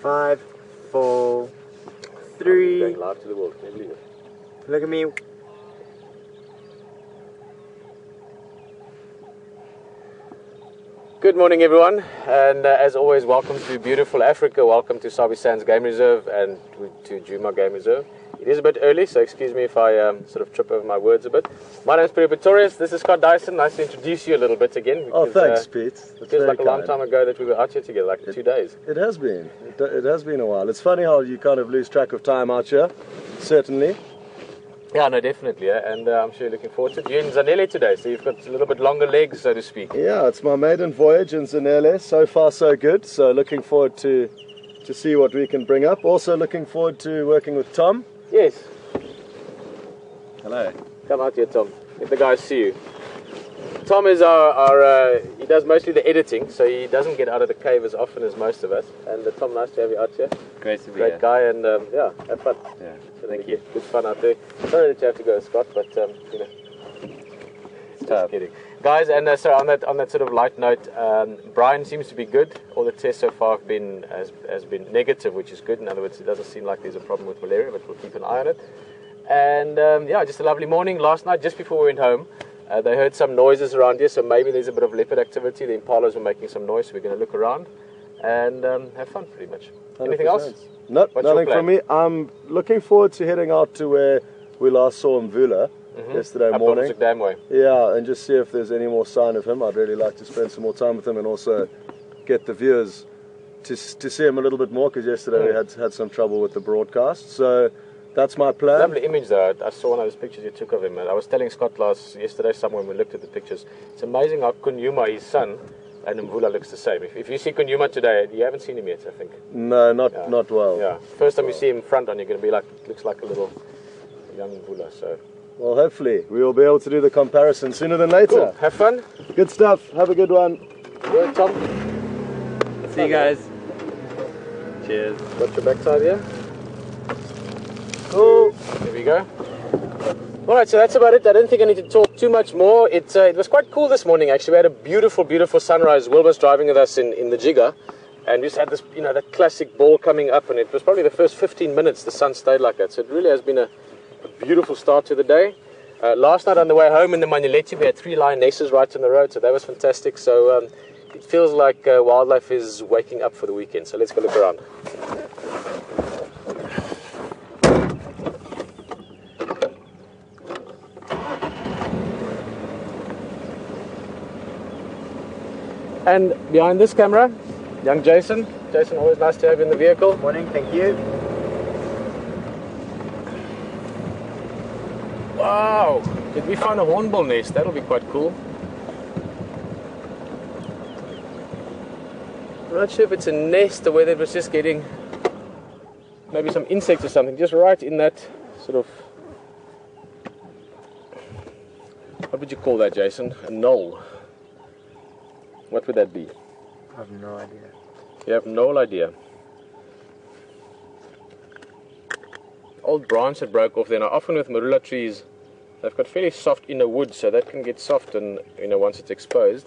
Five, 4, 3. Going live to the world, can you believe it? Look at me. Good morning everyone, and as always, welcome to beautiful Africa, welcome to Sabi Sands Game Reserve and to Djuma Game Reserve. It is a bit early, so excuse me if I sort of trip over my words a bit. My name is Peter Pretorius, this is Scott Dyson. Nice to introduce you a little bit again. Because, thanks Pete. It feels like a long time ago that we were out here together, like 2 days. It has been. It has been a while. It's funny how you kind of lose track of time out here, certainly. Yeah, no, definitely, yeah. And I'm sure you're looking forward to it. You're in Zanele today, so you've got a little bit longer legs, so to speak. Yeah, it's my maiden voyage in Zanele. So far, so good. So looking forward to see what we can bring up. Also looking forward to working with Tom. Yes. Hello. Come out here, Tom. Let the guys see you. Tom is our he does mostly the editing, so he doesn't get out of the cave as often as most of us. And Tom, nice to have you out here. Great to be Great here. guy, and yeah, have fun. Yeah. So thank you. Good fun out there. Sorry that you have to go, Scott, but you know, just kidding, guys. And so on that sort of light note, Brian seems to be good. All the tests so far have been has been negative, which is good. In other words, it doesn't seem like there's a problem with malaria, but we'll keep an eye on it. And yeah, just a lovely morning last night. Just before we went home, they heard some noises around here, so maybe there's a bit of leopard activity. The impalas were making some noise, so we're going to look around and have fun, pretty much. 100%. Anything else? No, nothing from me. I'm looking forward to heading out to where we last saw Mvula yesterday morning. Up Dam way. Yeah, and just see if there's any more sign of him. I'd really like to spend some more time with him and also get the viewers to see him a little bit more, because yesterday we had some trouble with the broadcast. So that's my plan. Lovely image though. I saw one of those pictures you took of him. I was telling Scott yesterday somewhere when we looked at the pictures. It's amazing how Djuma, his son, and Mvula looks the same. If you see Djuma today, you haven't seen him yet, I think. No, not well. Yeah. First time you see him front on, you're going to be like, looks like a little young Mvula. So. Well, hopefully we will be able to do the comparison sooner than later. Cool. Have fun. Good stuff. Have a good one. Good, Tom. See you guys. Cheers. Got your backside here. Cool. There we go. Alright, so that's about it. I don't think I need to talk too much more. It was quite cool this morning, actually. We had a beautiful, beautiful sunrise. Will was driving with us in the Jigger, and we just had this, you know, that classic ball coming up, and it was probably the first 15 minutes the sun stayed like that. So it really has been a beautiful start to the day. Last night on the way home in the Manuleti, we had 3 lionesses right on the road, so that was fantastic. So it feels like wildlife is waking up for the weekend. So let's go look around. And behind this camera, young Jason. Jason, always nice to have you in the vehicle. Morning, thank you. Wow! Did we find a hornbill nest? That'll be quite cool. I'm not sure if it's a nest or whether it was just getting maybe some insects or something, just right in that sort of, what would you call that, Jason? A knoll. What would that be? I have no idea. You have no idea. Old branch that broke off there. Now, often with marula trees, they've got fairly soft inner wood, so that can get soft, and you know, once it's exposed.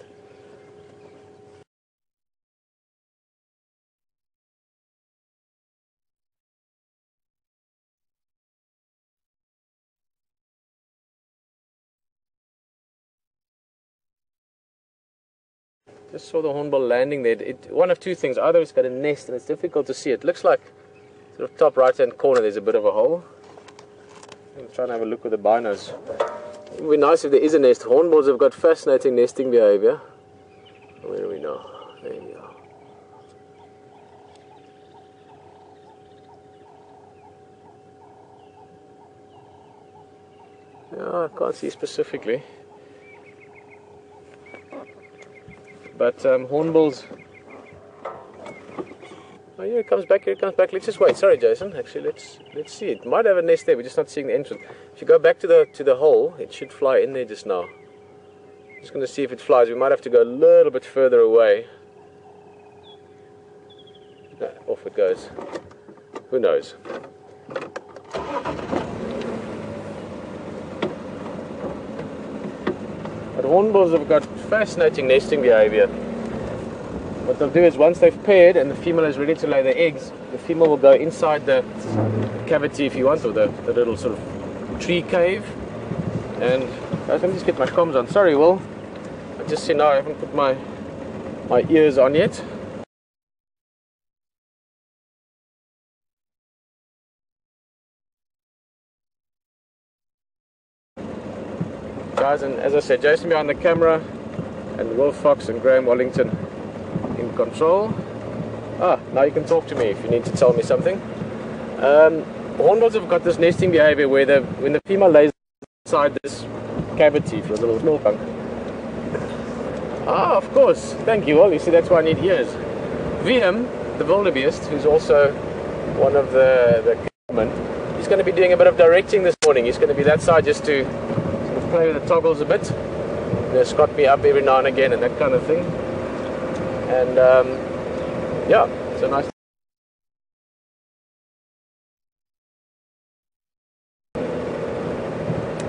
Just saw the hornbill landing there. One of two things. Either it's got a nest and it's difficult to see. It looks like sort of top right hand corner there's a bit of a hole. I'm trying to have a look with the binos. It would be nice if there is a nest. Hornbills have got fascinating nesting behavior. Where do we know? There we go. Yeah, I can't see specifically. But hornbills. Oh, here it comes back. Here it comes back. Let's just wait. Sorry, Jason. Actually, let's see. It might have a nest there. We're just not seeing the entrance. If you go back to the hole, it should fly in there just now. Just going to see if it flies. We might have to go a little bit further away. No, off it goes. Who knows? But hornbills have got fascinating nesting behavior. What they'll do is once they've paired and the female is ready to lay the eggs, the female will go inside the cavity, if you want, or the little sort of tree cave. And guys, let me just get my comms on. Sorry, Will. I just see now I haven't put my ears on yet. Guys, and as I said, Jason behind the camera, and Will Fox and Graham Wallington in control. Now you can talk to me if you need to tell me something. Hornbills have got this nesting behavior where when the female lays inside this cavity for a little small punk. Of course. Thank you, Will. You see, that's why I need ears. VM, the wildebeest, who's also one of the government, he's going to be doing a bit of directing this morning. He's going to be that side just to sort of play with the toggles a bit. Scott me up every now and again and that kind of thing. And yeah, so nice.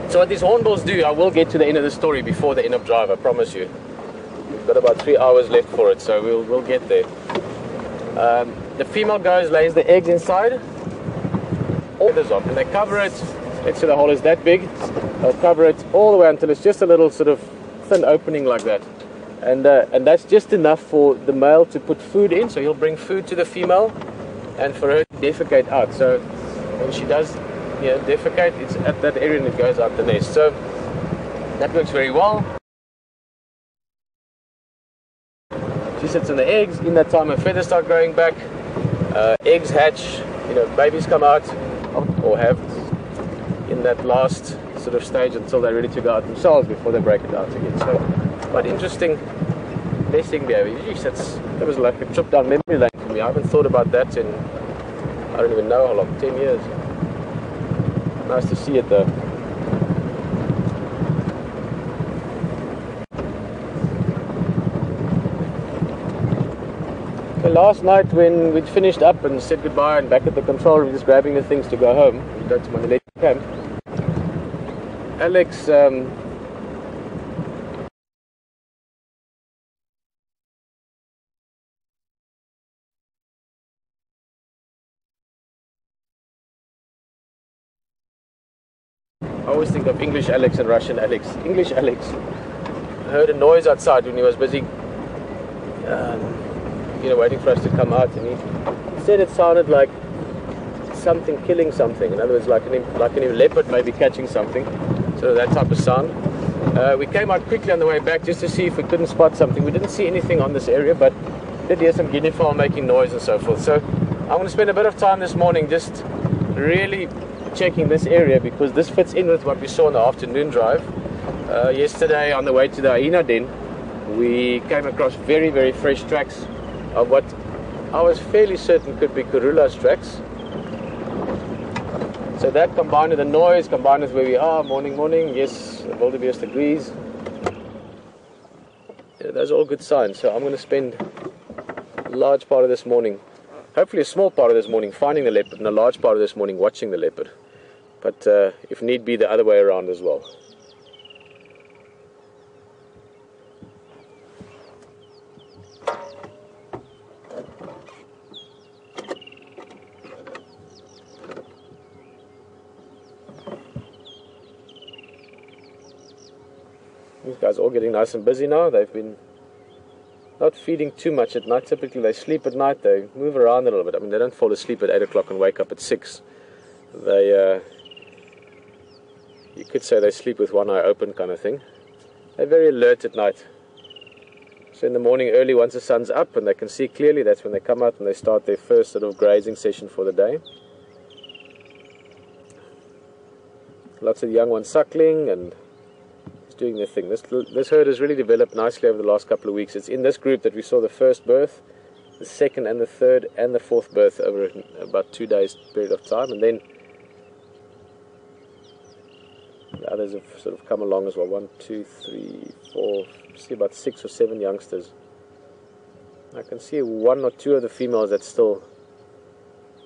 So what these hornbills do, I will get to the end of the story before the end of drive, I promise you. We've got about 3 hours left for it, so we'll get there. The female goes, lays the eggs inside, all feathers off, and they cover it. Let's say the hole is that big. They'll cover it all the way until it's just a little sort of thin opening like that. And that's just enough for the male to put food in, so he'll bring food to the female and for her to defecate out. So when she does defecate, it's at that area and it goes out the nest. So that works very well. She sits on the eggs. In that time her feathers start growing back, eggs hatch, babies come out, or have in that last sort of stage until they're ready to go out themselves before they break it out again. So quite interesting nesting behavior. Jeez, that was like a trip down memory lane for me. I haven't thought about that in, I don't even know how long, 10 years. Nice to see it though. Okay, last night when we'd finished up and said goodbye and back at the control room just grabbing the things to go home, we go to my camp. Alex I always think of English Alex and Russian Alex. English Alex heard a noise outside when he was busy, waiting for us to come out, and he said it sounded like something killing something. In other words, like a leopard maybe catching something. So that type of sound. We came out quickly on the way back just to see if we couldn't spot something. We didn't see anything on this area, but did hear some guinea fowl making noise and so forth. So I'm going to spend a bit of time this morning just really checking this area, because this fits in with what we saw in the afternoon drive. Yesterday on the way to the hyena den, we came across very, very fresh tracks of what I was fairly certain could be Karula's tracks. So that combined with the noise, combined with where we are, morning, yes, the wildebeest agrees. Those are all good signs. So I'm going to spend a large part of this morning, hopefully a small part of this morning, finding the leopard, and a large part of this morning watching the leopard. But if need be, the other way around as well. These guys are all getting nice and busy now. They've been not feeding too much at night. Typically they sleep at night, they move around a little bit. I mean, they don't fall asleep at 8 o'clock and wake up at 6. They, you could say they sleep with one eye open kind of thing. They're very alert at night. So in the morning early, once the sun's up and they can see clearly, that's when they come out and they start their first sort of grazing session for the day. Lots of young ones suckling and doing their thing. This herd has really developed nicely over the last couple of weeks. It's in this group that we saw the first birth, the second and the third and the fourth birth over about 2 days period of time, and then the others have sort of come along as well. 1, 2, 3, 4, see about 6 or 7 youngsters. I can see 1 or 2 of the females that still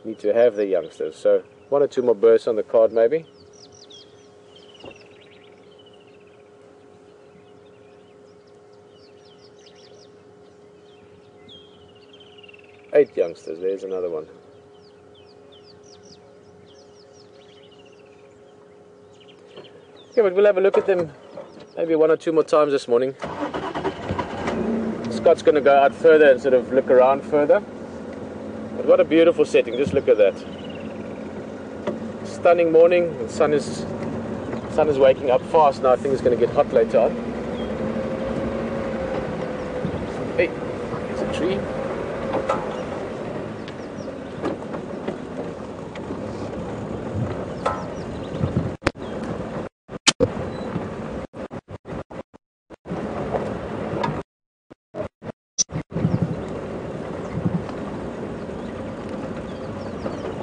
need to have their youngsters, so 1 or 2 more births on the card maybe. 8 youngsters. There's another one. Okay, but we'll have a look at them maybe 1 or 2 more times this morning. Scott's going to go out further and sort of look around further. But what a beautiful setting, just look at that. Stunning morning, the sun is waking up fast now. I think it's going to get hot later on. Hey, there's a tree.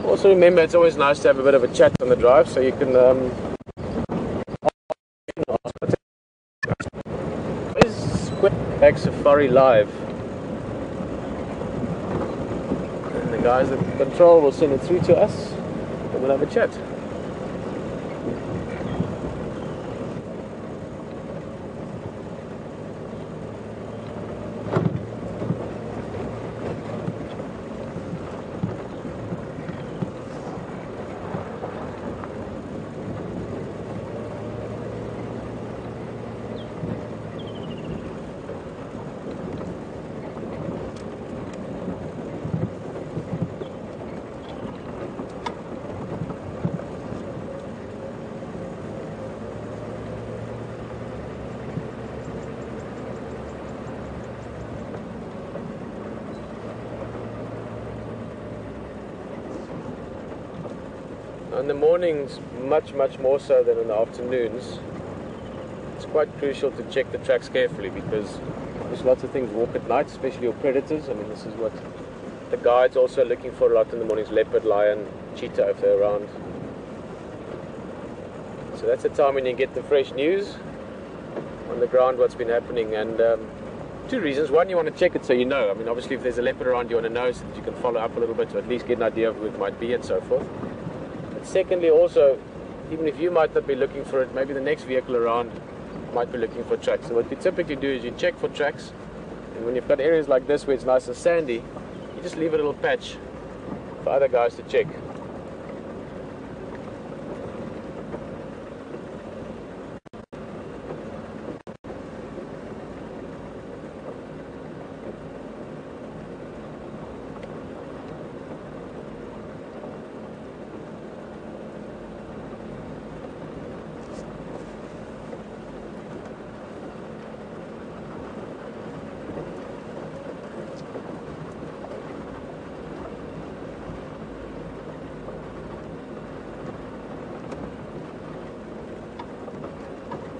Also remember, it's always nice to have a bit of a chat on the drive, so you can Back Safari Live, and the guys at control will send it through to us and we'll have a chat. In the mornings, much more so than in the afternoons, it's quite crucial to check the tracks carefully, because there's lots of things walk at night, especially your predators. I mean, this is what the guides also are looking for a lot in the mornings: leopard, lion, cheetah if they're around. So that's the time when you get the fresh news on the ground, what's been happening. And 2 reasons. One, you want to check it so you know. I mean, obviously if there's a leopard around, you want to know so that you can follow up a little bit to at least get an idea of who it might be and so forth. Secondly, also, even if you might not be looking for it, maybe the next vehicle around might be looking for tracks. So what we typically do is you check for tracks, and when you've got areas like this where it's nice and sandy, you just leave a little patch for other guys to check.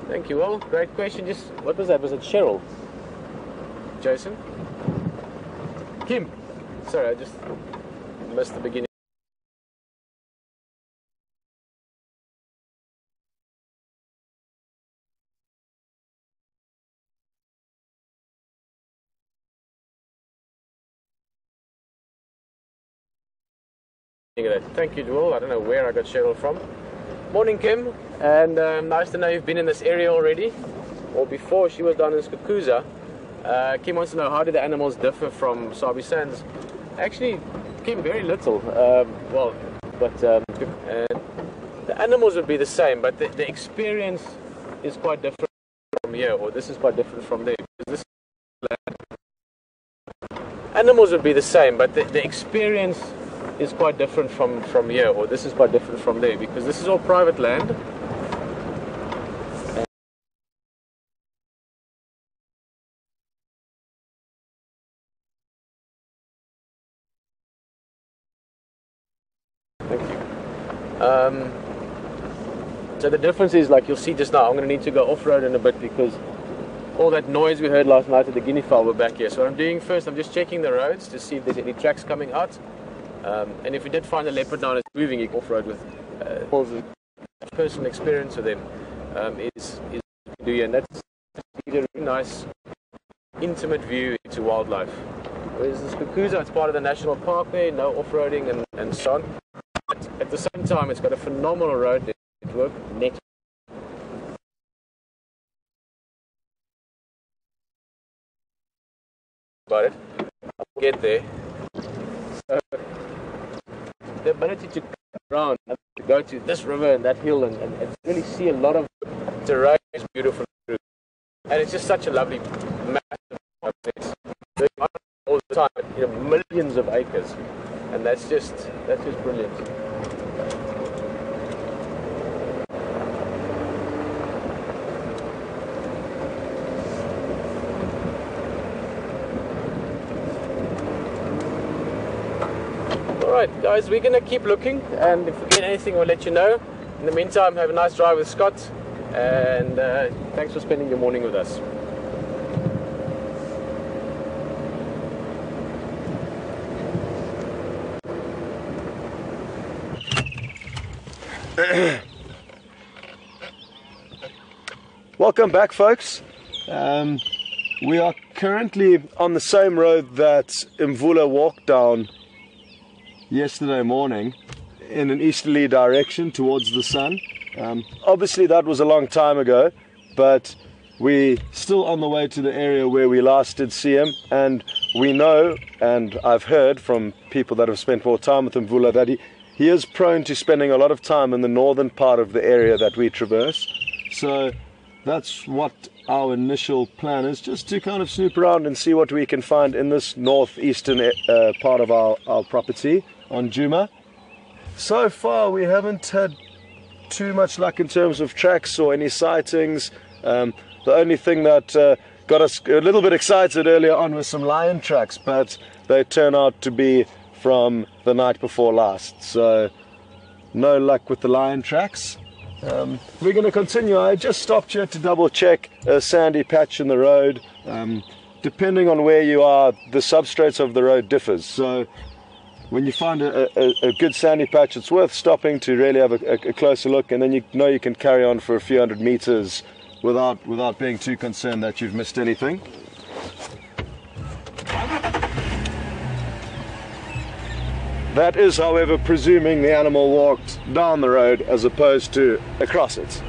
Thank you all. Great question. Just what was that? Was it Cheryl? Jason? Kim? Sorry, I just missed the beginning. Thank you, Joel. I don't know where I got Cheryl from. Morning, Kim, and nice to know you've been in this area already, or before. She was down in Skukuza. Kim wants to know, how do the animals differ from Sabi Sands? Actually, Kim, very little. The animals would be the same, but the experience is quite different from here, or this is quite different from there. This animals would be the same, but the experience is quite different from here, or this is quite different from there, because this is all private land. Thank you. So the difference is, like you'll see just now, I'm going to need to go off-road in a bit because all that noise we heard last night at the guinea fowl were back here. So what I'm doing first, I'm just checking the roads to see if there's any tracks coming out. And if we did find a leopard now and it's moving, you can off-road with personal experience with them is do you, and that's a really nice intimate view into wildlife. Whereas the Skukuza, it's part of the national park there, no off-roading and so on. At the same time, it's got a phenomenal road network next about it. I'll get there. the ability to come around, to go to this river and that hill and really see a lot of terrain is beautiful. And it's just such a lovely, massive place. All the time, you know, millions of acres, and that's just brilliant. All right, guys, we're gonna keep looking, and if we get anything, we'll let you know. In the meantime, have a nice drive with Scott, and thanks for spending your morning with us. Welcome back, folks. We are currently on the same road that Mvula walked down yesterday morning in an easterly direction towards the sun. Obviously that was a long time ago, but we're still on the way to the area where we last did see him, and we know, and I've heard from people that have spent more time with Mvula, that he is prone to spending a lot of time in the northern part of the area that we traverse. So that's what our initial plan is, just to kind of snoop around and see what we can find in this northeastern part of our property on Djuma. So far we haven't had too much luck in terms of tracks or any sightings. The only thing that got us a little bit excited earlier on was some lion tracks, but they turn out to be from the night before last, so no luck with the lion tracks. We're going to continue. I just stopped here to double check a sandy patch in the road. Depending on where you are, the substrates of the road differs, so when you find a good sandy patch, it's worth stopping to really have a closer look, and then you know you can carry on for a few hundred meters without being too concerned that you've missed anything. That is, however, presuming the animal walked down the road as opposed to across it.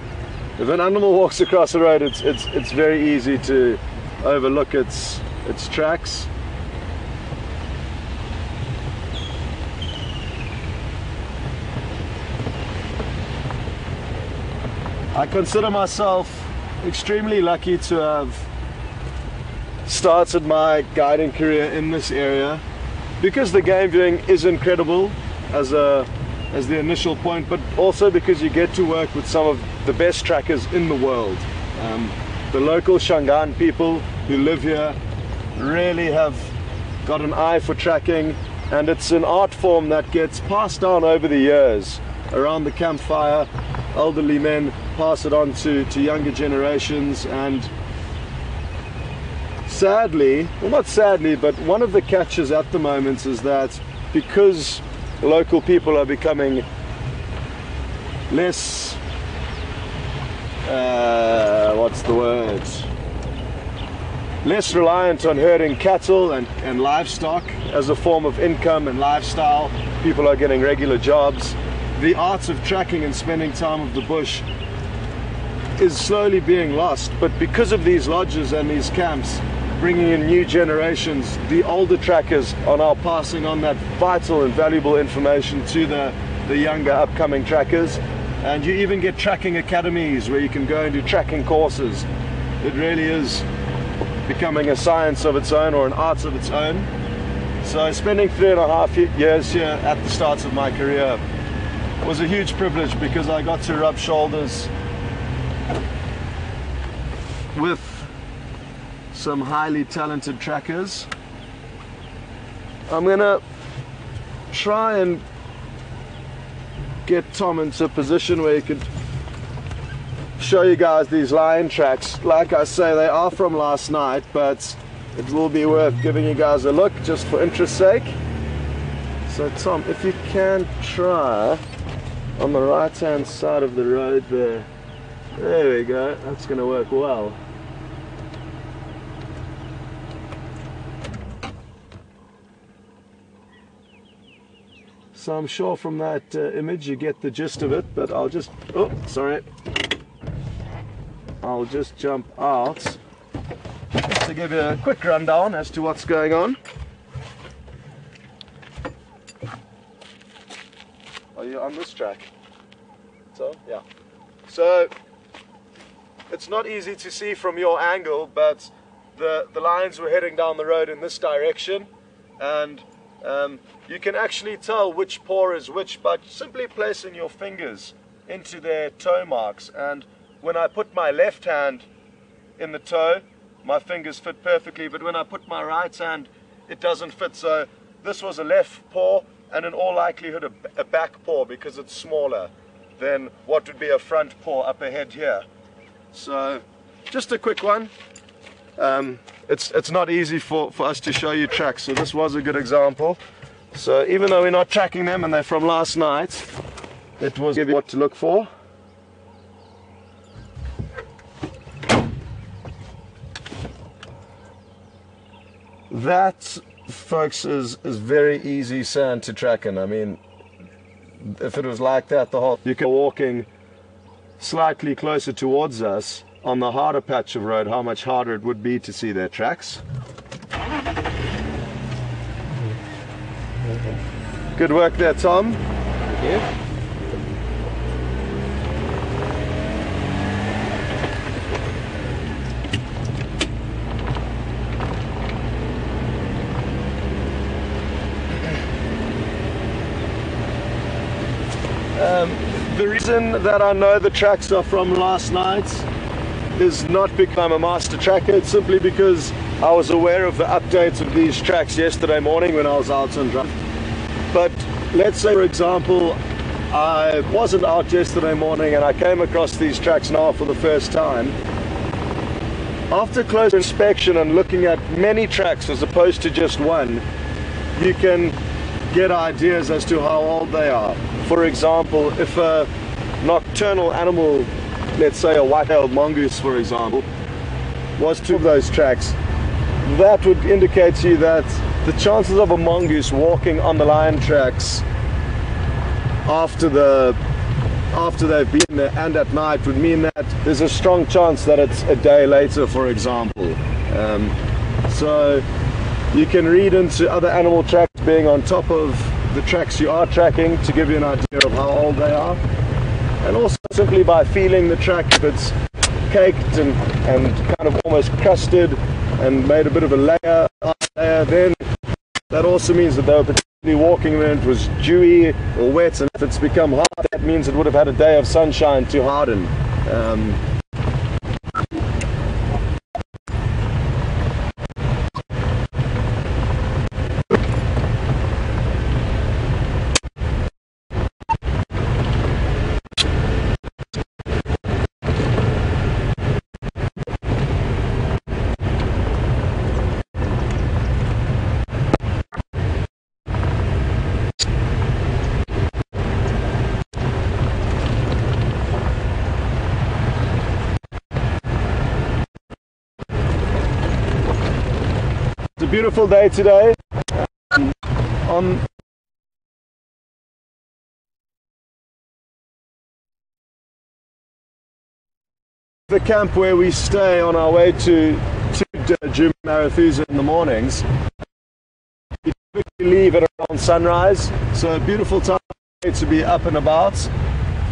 If an animal walks across the road, it's very easy to overlook its tracks. I consider myself extremely lucky to have started my guiding career in this area, because the game viewing is incredible as the initial point, but also because you get to work with some of the best trackers in the world. The local Shangaan people who live here really have got an eye for tracking, and it's an art form that gets passed down over the years. Around the campfire, elderly men pass it on to younger generations, and sadly, well, not sadly, but one of the catches at the moment is that because local people are becoming less, less reliant on herding cattle and livestock as a form of income and lifestyle, people are getting regular jobs. The art of tracking and spending time with the bush is slowly being lost, but because of these lodges and these camps bringing in new generations, the older trackers are now passing on that vital and valuable information to the younger upcoming trackers. And you even get tracking academies where you can go and do tracking courses. It really is becoming a science of its own, or an art of its own. So spending 3.5 years here at the start of my career was a huge privilege, because I got to rub shoulders with some highly talented trackers. I'm gonna try and get Tom into a position where he could show you guys these lion tracks. Like I say, they are from last night, but it will be worth giving you guys a look just for interest's sake. So Tom, if you can try on the right hand side of the road there. There we go, that's going to work well. So I'm sure from that image you get the gist of it, but I'll just, I'll just jump out just to give you a quick rundown as to what's going on. Are you on this track? So, yeah. So, it's not easy to see from your angle, but the lines were heading down the road in this direction, and you can actually tell which paw is which by simply placing your fingers into their toe marks. And when I put my left hand in the toe, my fingers fit perfectly, but when I put my right hand, it doesn't fit. So this was a left paw, and in all likelihood a back paw, because it's smaller than what would be a front paw up ahead here. So just a quick one. It's not easy for us to show you tracks, so this was a good example. So even though we're not tracking them and they're from last night, it was give you what to look for. That, folks, is very easy sand to track in. I mean, if it was like that, you could be walking slightly closer towards us on the harder patch of road, how much harder it would be to see their tracks. Good work there, Tom. Thank you. The reason that I know the tracks are from last night is not because I'm a master tracker, it's simply because I was aware of the updates of these tracks yesterday morning when I was out on drive. But let's say, for example, I wasn't out yesterday morning and I came across these tracks now for the first time. After close inspection and looking at many tracks as opposed to just one, you can get ideas as to how old they are. For example, if a nocturnal animal, let's say a white-tailed mongoose for example, was to those tracks, that would indicate to you that the chances of a mongoose walking on the lion tracks after they've been there and at night would mean that there's a strong chance that it's a day later, for example. So you can read into other animal tracks being on top of the tracks you are tracking to give you an idea of how old they are. And also simply by feeling the track, if it's caked and kind of almost crusted and made a bit of a layer, then that also means that they were particularly walking when it was dewy or wet, and if it's become hard, that means it would have had a day of sunshine to harden. It's a beautiful day today. On the camp where we stay on our way to Djuma, Arathusa in the mornings, we typically leave at around sunrise, so a beautiful time to be up and about.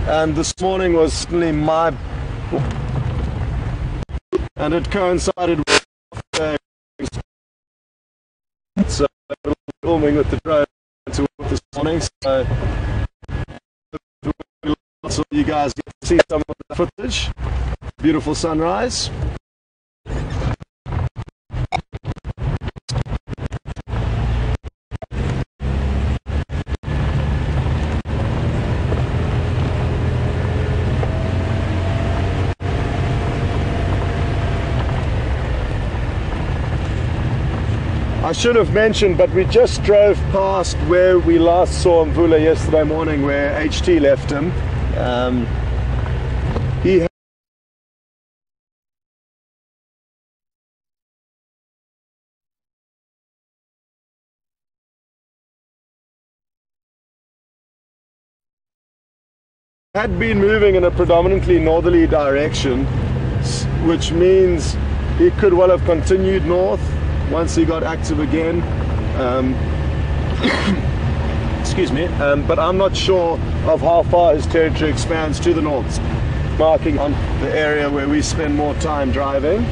And this morning was certainly and it coincided with so filming with the drone to work this morning, so you guys get to see some of the footage. Beautiful sunrise. I should have mentioned, but we just drove past where we last saw Mvula yesterday morning, where HT left him. He had been moving in a predominantly northerly direction, which means he could well have continued north once he got active again. excuse me, but I'm not sure of how far his territory expands to the north. Marking on the area where we spend more time driving.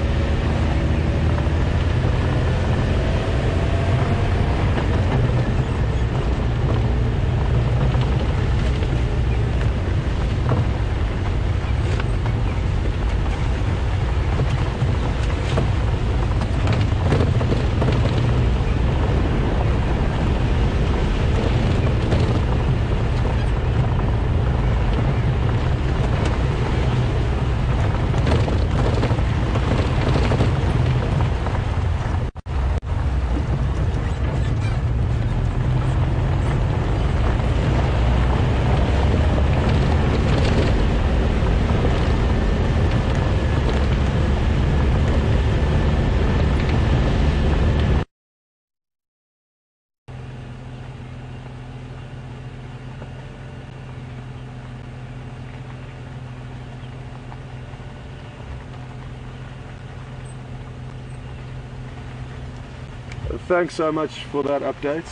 Thanks so much for that update.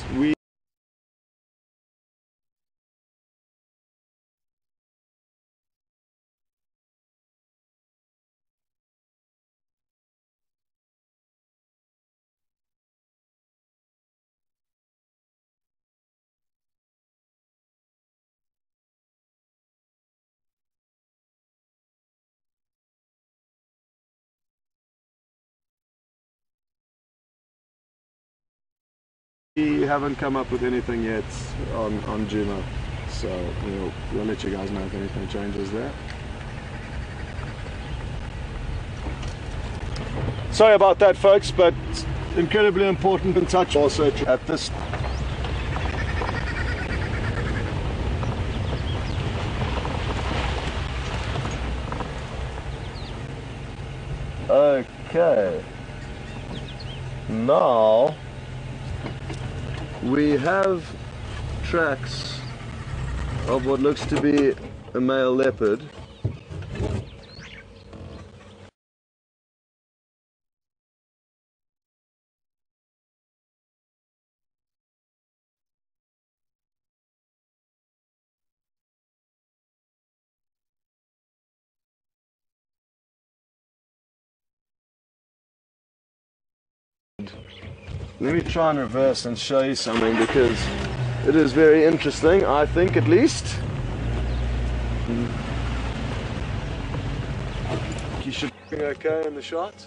We haven't come up with anything yet on Djuma, so we'll let you guys know if anything changes there. Sorry about that, folks, but incredibly important in touch also at this. Okay, now we have tracks of what looks to be a male leopard. Let me try and reverse and show you something, because it is very interesting, I think, at least. You should be okay in the shot.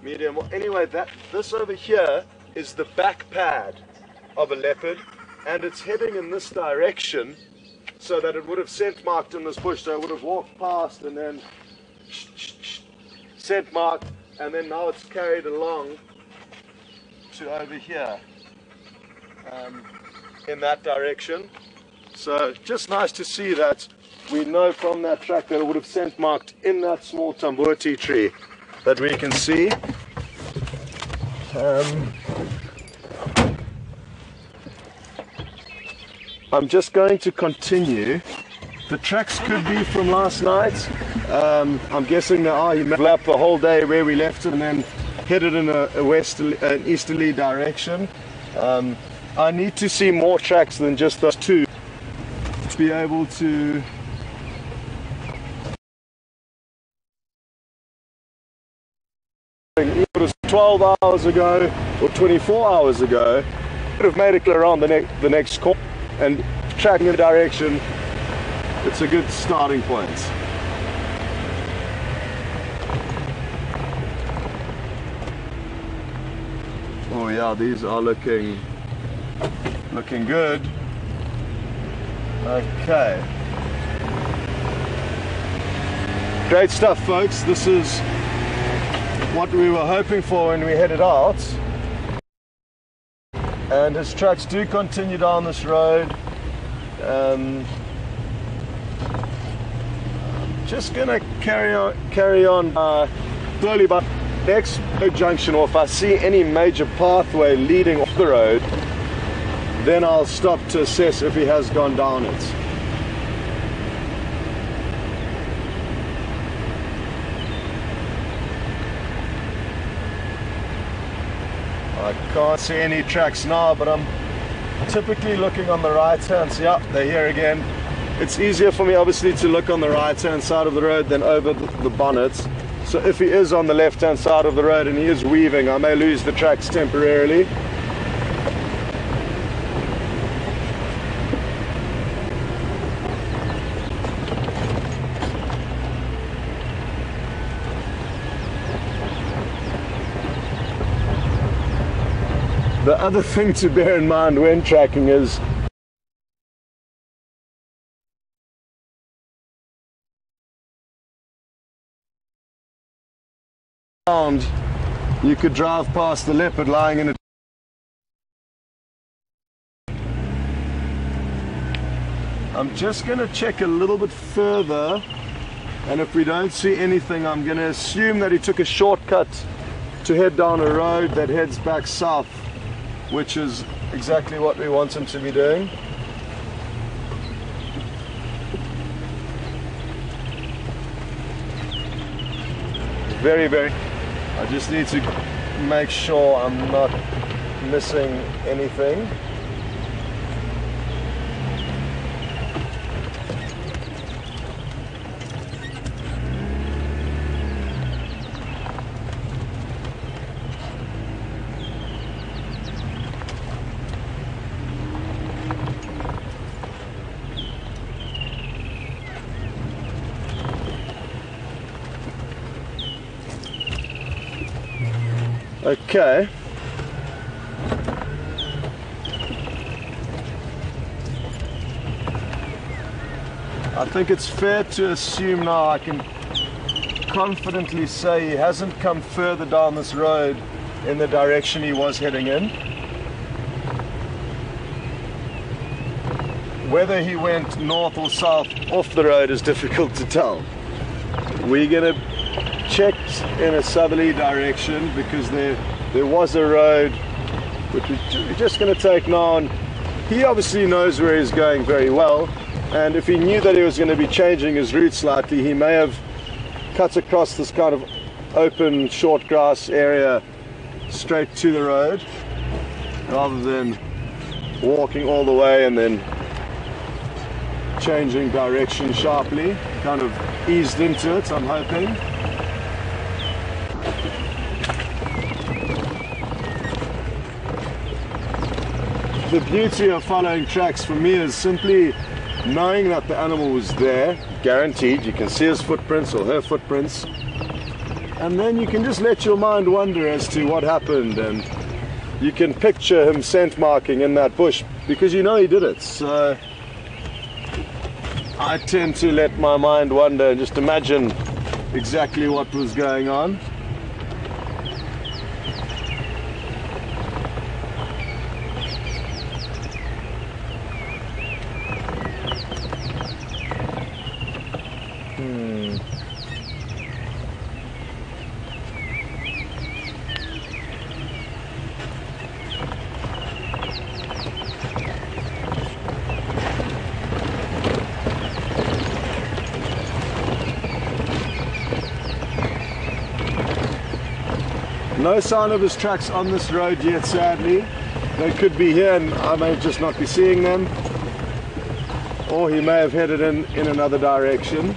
Medium. Anyway, this over here is the back pad of a leopard, and it's heading in this direction, so that it would have scent marked in this bush. So it would have walked past and then scent marked, and then now it's carried along to over here in that direction. So just nice to see that we know from that track that it would have scent marked in that small tambuti tree that we can see. I'm just going to continue. The tracks could be from last night. I'm guessing they are. He lapped the whole day where we left it and then headed in an easterly direction. I need to see more tracks than just those two to be able to if it was 12 hours ago or 24 hours ago, I would have made it clear on the next corner, and tracking in a direction, it's a good starting point. Oh yeah, these are looking good. Okay. Great stuff, folks. This is what we were hoping for when we headed out. And his tracks do continue down this road. Just gonna carry on slowly, but next junction, or if I see any major pathway leading off the road, then I'll stop to assess if he has gone down it. I can't see any tracks now, but I'm typically looking on the right hand side. Yeah, they're here again. It's easier for me obviously to look on the right hand side of the road than over the bonnets. So if he is on the left hand side of the road and he is weaving, I may lose the tracks temporarily. The other thing to bear in mind when tracking is you could drive past the leopard lying in a I'm just going to check a little bit further, and if we don't see anything, I'm going to assume that he took a shortcut to head down a road that heads back south, which is exactly what we want him to be doing. Very, I just need to make sure I'm not missing anything. Okay. I think it's fair to assume now I can confidently say he hasn't come further down this road in the direction he was heading in. Whether he went north or south off the road is difficult to tell. We're going to check in a southerly direction because there was a road which we're just going to take now, and he obviously knows where he's going very well, and if he knew that he was going to be changing his route slightly, he may have cut across this kind of open short grass area straight to the road rather than walking all the way and then changing direction sharply. Kind of eased into it, I'm hoping. The beauty of following tracks for me is simply knowing that the animal was there, guaranteed. You can see his footprints or her footprints, and then you can just let your mind wander as to what happened, and you can picture him scent marking in that bush because you know he did it. So I tend to let my mind wander and just imagine exactly what was going on. No sign of his tracks on this road yet, sadly. They could be here and I may just not be seeing them, or he may have headed in another direction.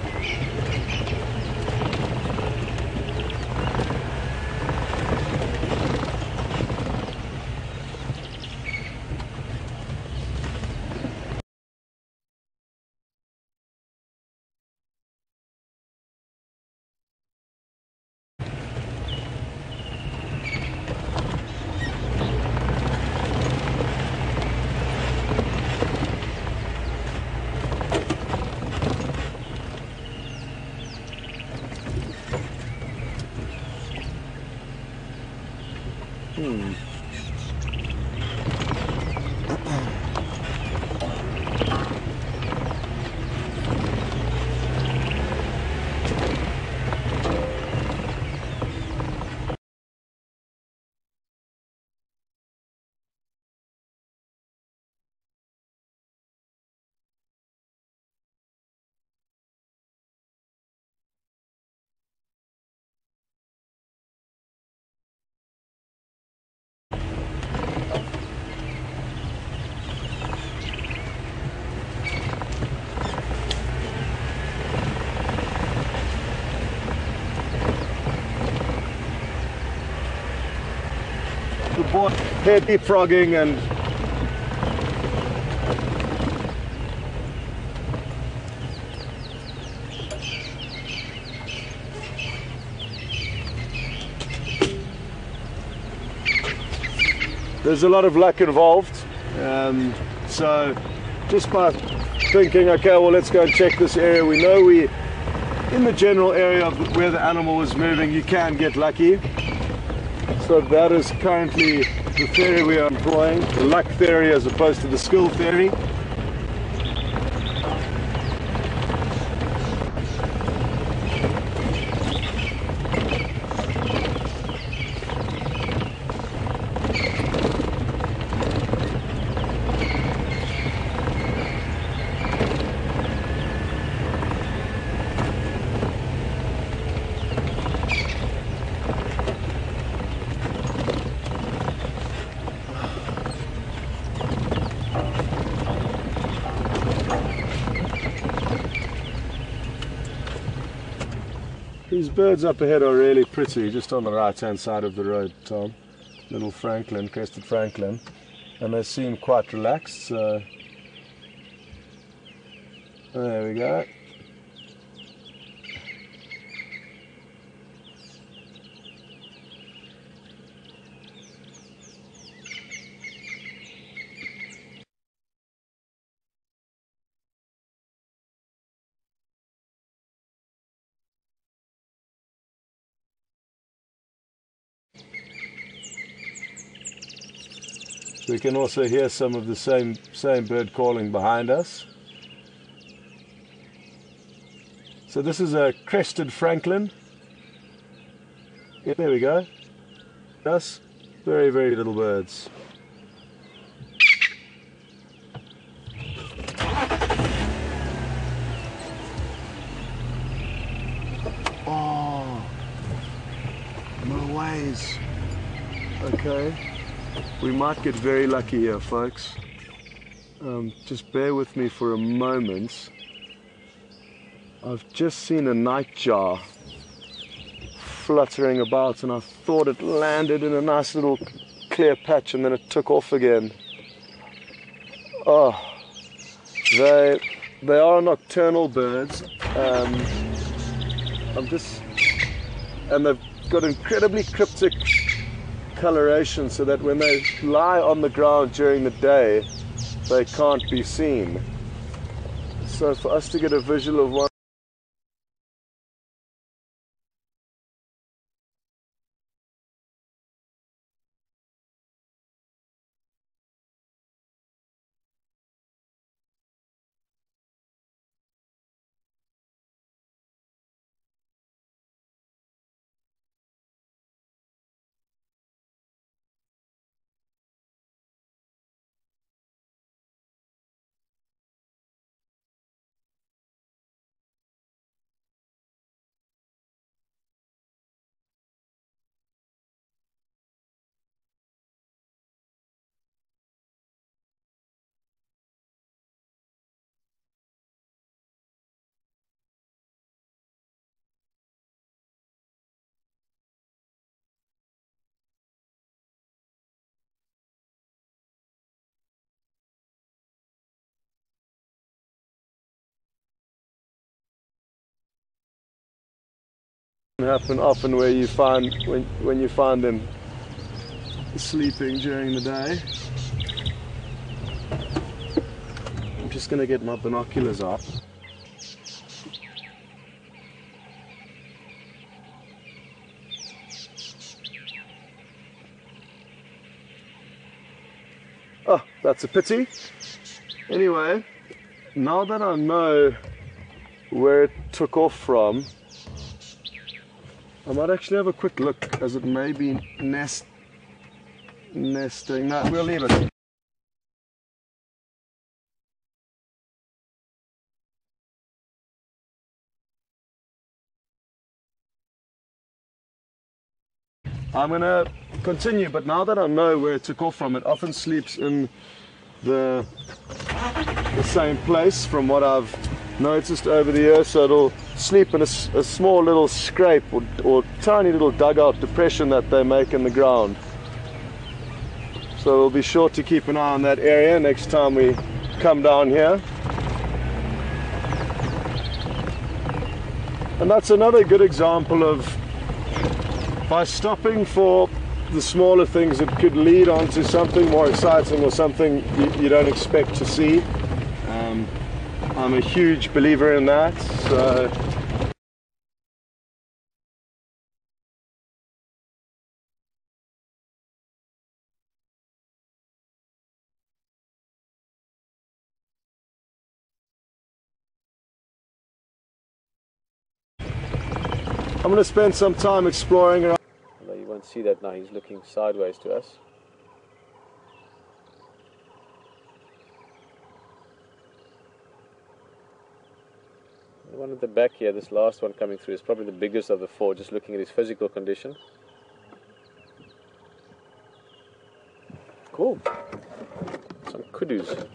head leapfrogging and there's a lot of luck involved. So just by thinking, okay, well, let's go and check this area. We know we in the general area of where the animal was moving, you can get lucky. So that is currently the theory we are employing, the luck theory as opposed to the skill theory. These birds up ahead are really pretty, just on the right hand side of the road, Tom. Little Franklin, crested Franklin, and they seem quite relaxed, so there we go. We can also hear some of the same bird calling behind us. So this is a crested Franklin. Yeah, there we go. Yes, very, very little birds. Oh, no ways. Okay. We might get very lucky here, folks. Just bear with me for a moment. I've just seen a nightjar fluttering about, and I thought it landed in a nice little clear patch, and then it took off again. Oh, they are nocturnal birds. And they've got incredibly cryptic coloration, so that when they lie on the ground during the day, they can't be seen. So for us to get a visual of one, happen often where you find when you find them sleeping during the day. I'm just going to get my binoculars up. Oh, that's a pity. Anyway, now that I know where it took off from, I might actually have a quick look, as it may be nesting. No, we'll leave it. I'm going to continue, but now that I know where it took off from, it often sleeps in the same place from what I've noticed over the years, so it'll sleep in a small little scrape or tiny little dugout depression that they make in the ground. So we'll be sure to keep an eye on that area next time we come down here. And that's another good example of, by stopping for the smaller things that could lead on to something more exciting or something you don't expect to see. I'm a huge believer in that. So I'm going to spend some time exploring around. Although you won't see that now, he's looking sideways to us. The one at the back here, this last one coming through, is probably the biggest of the four, just looking at his physical condition. Cool. Some kudus.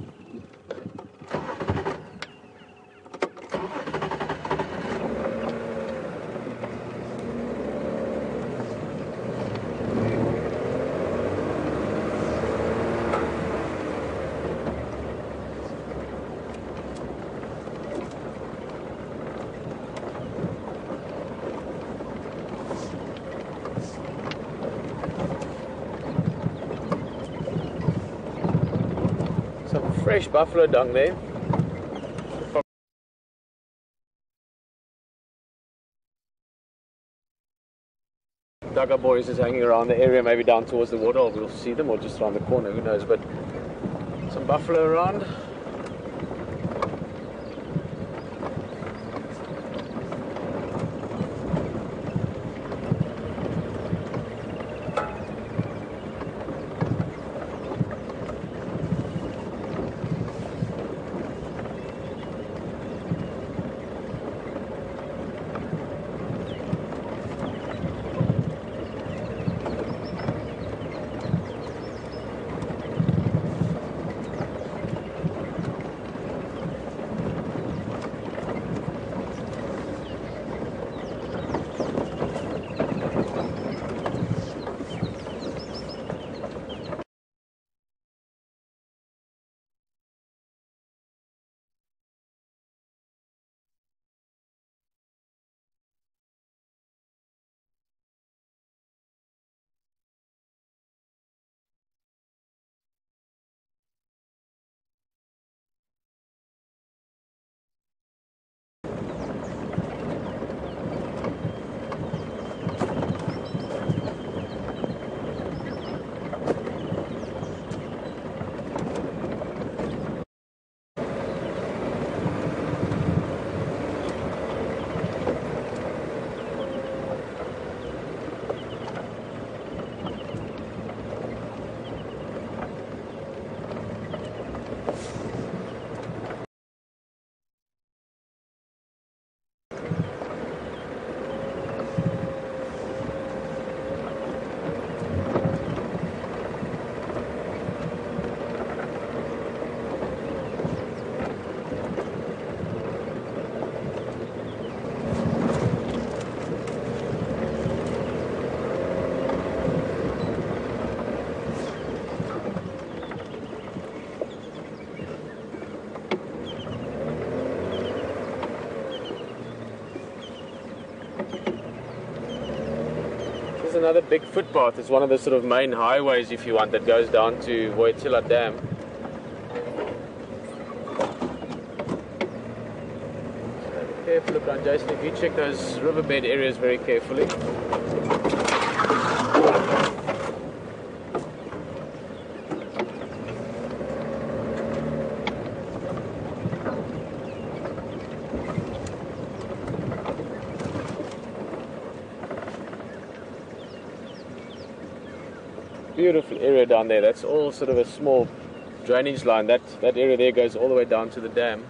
Some fresh buffalo dung there. Duggar boys is hanging around the area, maybe down towards the water, or we'll see them, or just around the corner, who knows, but some buffalo around. Another big footpath. It's one of the sort of main highways, if you want, that goes down to Woyatilla Dam. So be careful, look around, Jason, if you check those riverbed areas very carefully. Beautiful area down there. That's all sort of a small drainage line. That area there goes all the way down to the dam.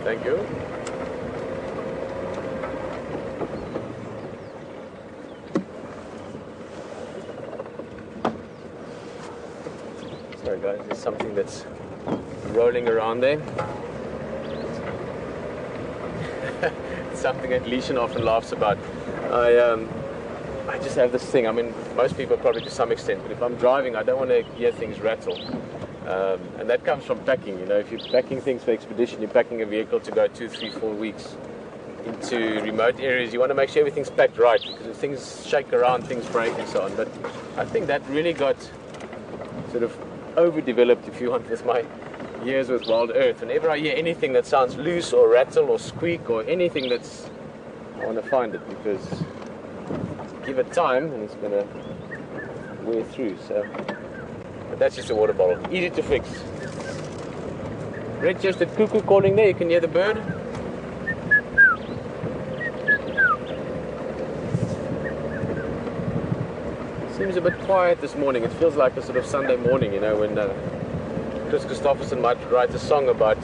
Thank you. Sorry guys, there's something that's rolling around there. Something that Leishan often laughs about. I just have this thing. I mean, most people probably to some extent, but if I'm driving, I don't want to hear things rattle. And that comes from packing. You know, if you're packing things for expedition, you're packing a vehicle to go 2, 3, 4 weeks into remote areas. You want to make sure everything's packed right, because if things shake around, things break and so on. But I think that really got sort of overdeveloped, if you want, with my years with Wild Earth. Whenever I hear anything that sounds loose or rattle or squeak or anything that's, I want to find it, because give it time and it's going to wear through. So, but that's just a water bottle, easy to fix. Red-chested cuckoo calling there. You can hear the bird. Seems a bit quiet this morning. It feels like a sort of Sunday morning, you know, when Chris Christopherson might write a song about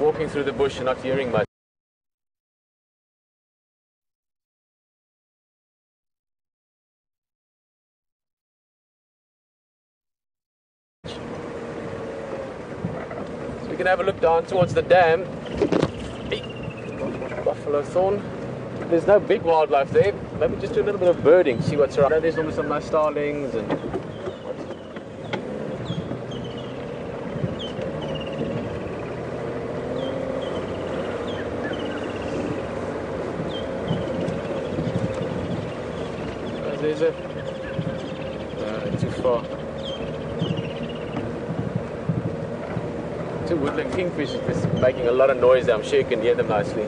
walking through the bush and not hearing much. So we can have a look down towards the dam. Hey, buffalo thorn. There's no big wildlife there. Maybe just do a little bit of birding, see what's around. There's almost some nice starlings and there's a too far. Two woodland kingfish is making a lot of noise there. I'm sure you can hear them nicely.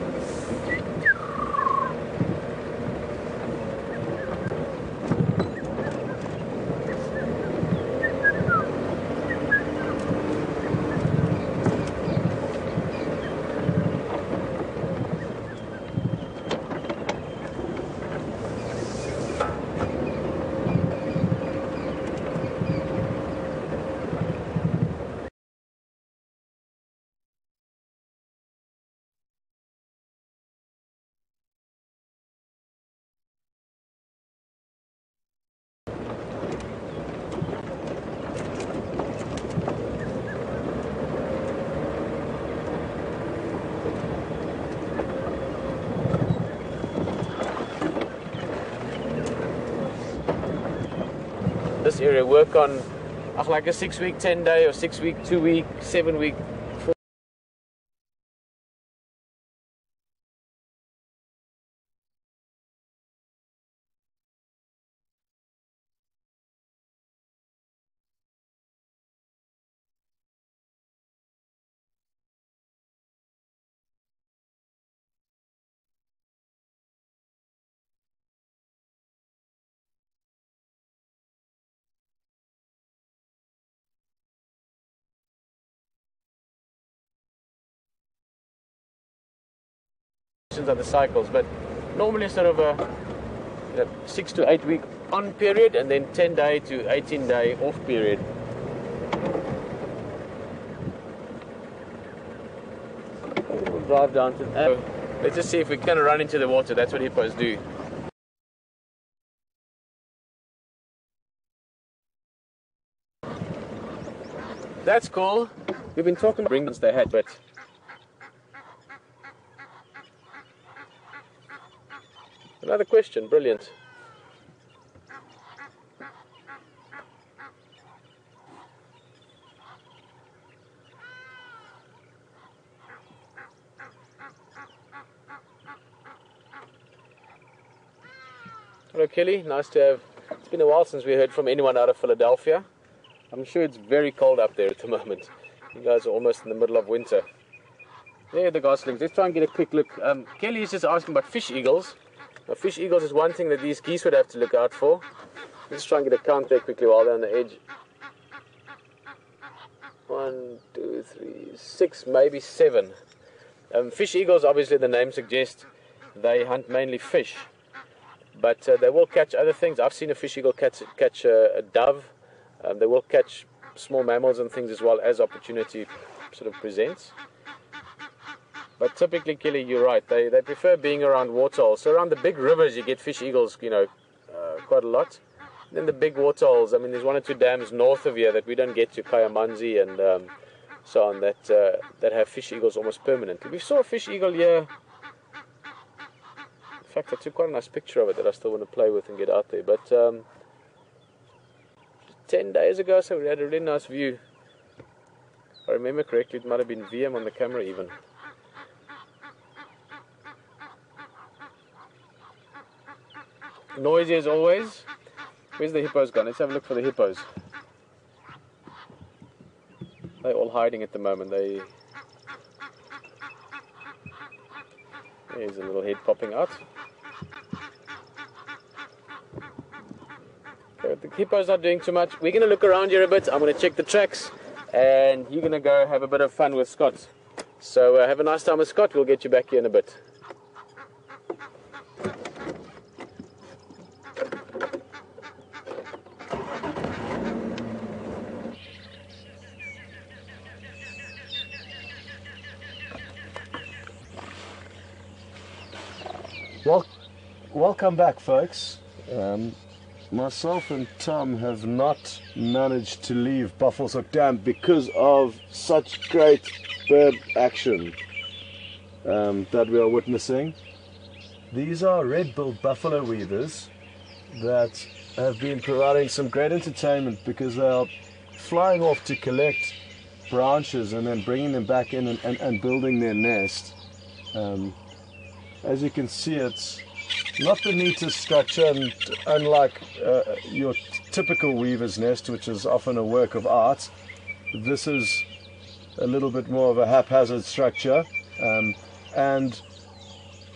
This area work on like a 6-week, 10-day, or 6-week, 2-week, 7-week. Of the cycles, but normally sort of a 6 to 8 week on period and then 10-day to 18-day off period. We'll drive down to let's just see if we can run into the water. That's what hippos do. That's cool. We've been talking about rings they had, but another question, brilliant. Hello Kelly, nice to have. It's been a while since we heard from anyone out of Philadelphia. I'm sure it's very cold up there at the moment. You guys are almost in the middle of winter. There are the goslings. Let's try and get a quick look. Kelly is just asking about fish eagles. Now, fish eagles is one thing that these geese would have to look out for. Let's try and get a count there quickly while they're on the edge. 1, 2, 3, 6, maybe 7. Fish eagles, obviously the name suggests, they hunt mainly fish. But they will catch other things. I've seen a fish eagle catch a dove. They will catch small mammals and things as well as opportunity sort of presents. But typically, Kelly, you're right. They prefer being around waterholes. So around the big rivers, you get fish eagles, quite a lot. Then the big waterholes. I mean, there's 1 or 2 dams north of here that we don't get to, Kayamanzi and so on, that have fish eagles almost permanently. We saw a fish eagle here. In fact, I took quite a nice picture of it that I still want to play with and get out there. But 10 days ago, so we had a really nice view. If I remember correctly, it might have been VM on the camera even. Noisy as always. Where's the hippos gone? Let's have a look for the hippos. They're all hiding at the moment. There's a little head popping out. Okay, the hippos not doing too much. We're going to look around here a bit. I'm going to check the tracks. And you're going to go have a bit of fun with Scott. So have a nice time with Scott. We'll get you back here in a bit. Well, welcome back, folks. Myself and Tom have not managed to leave Buffalo's Hook Dam because of such great bird action that we are witnessing. These are red-billed buffalo weavers that have been providing some great entertainment because they are flying off to collect branches and then bringing them back in and building their nest. As you can see, it's not the neatest structure, and unlike your typical weaver's nest, which is often a work of art, this is a little bit more of a haphazard structure. And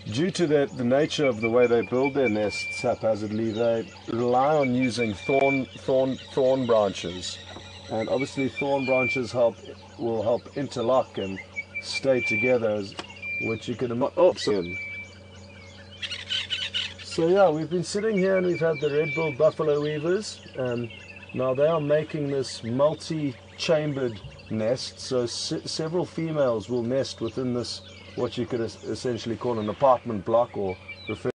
due to the nature of the way they build their nests haphazardly, they rely on using thorn branches. And obviously thorn branches will help interlock and stay together, which you can imagine. So yeah, we've been sitting here and we've had the red-billed buffalo weavers. Now they are making this multi-chambered nest, so several females will nest within this, what you could essentially call an apartment block, or refer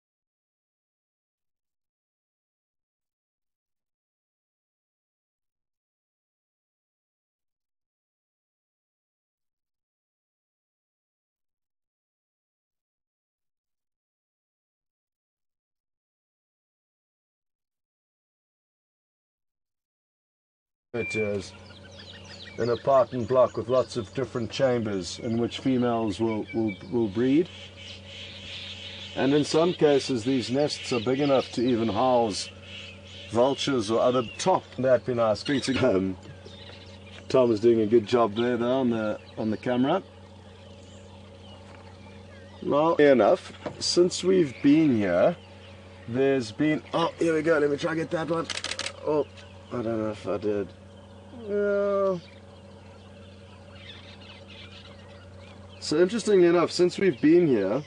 it as an apartment block with lots of different chambers in which females will breed. And in some cases these nests are big enough to even house vultures or other top. That'd be nice. Tom is doing a good job there though on the camera. Well, enough, since we've been here, there's been, oh, here we go, let me try and get that one. Oh, I don't know if I did. Yeah. So interestingly enough, since we've been here,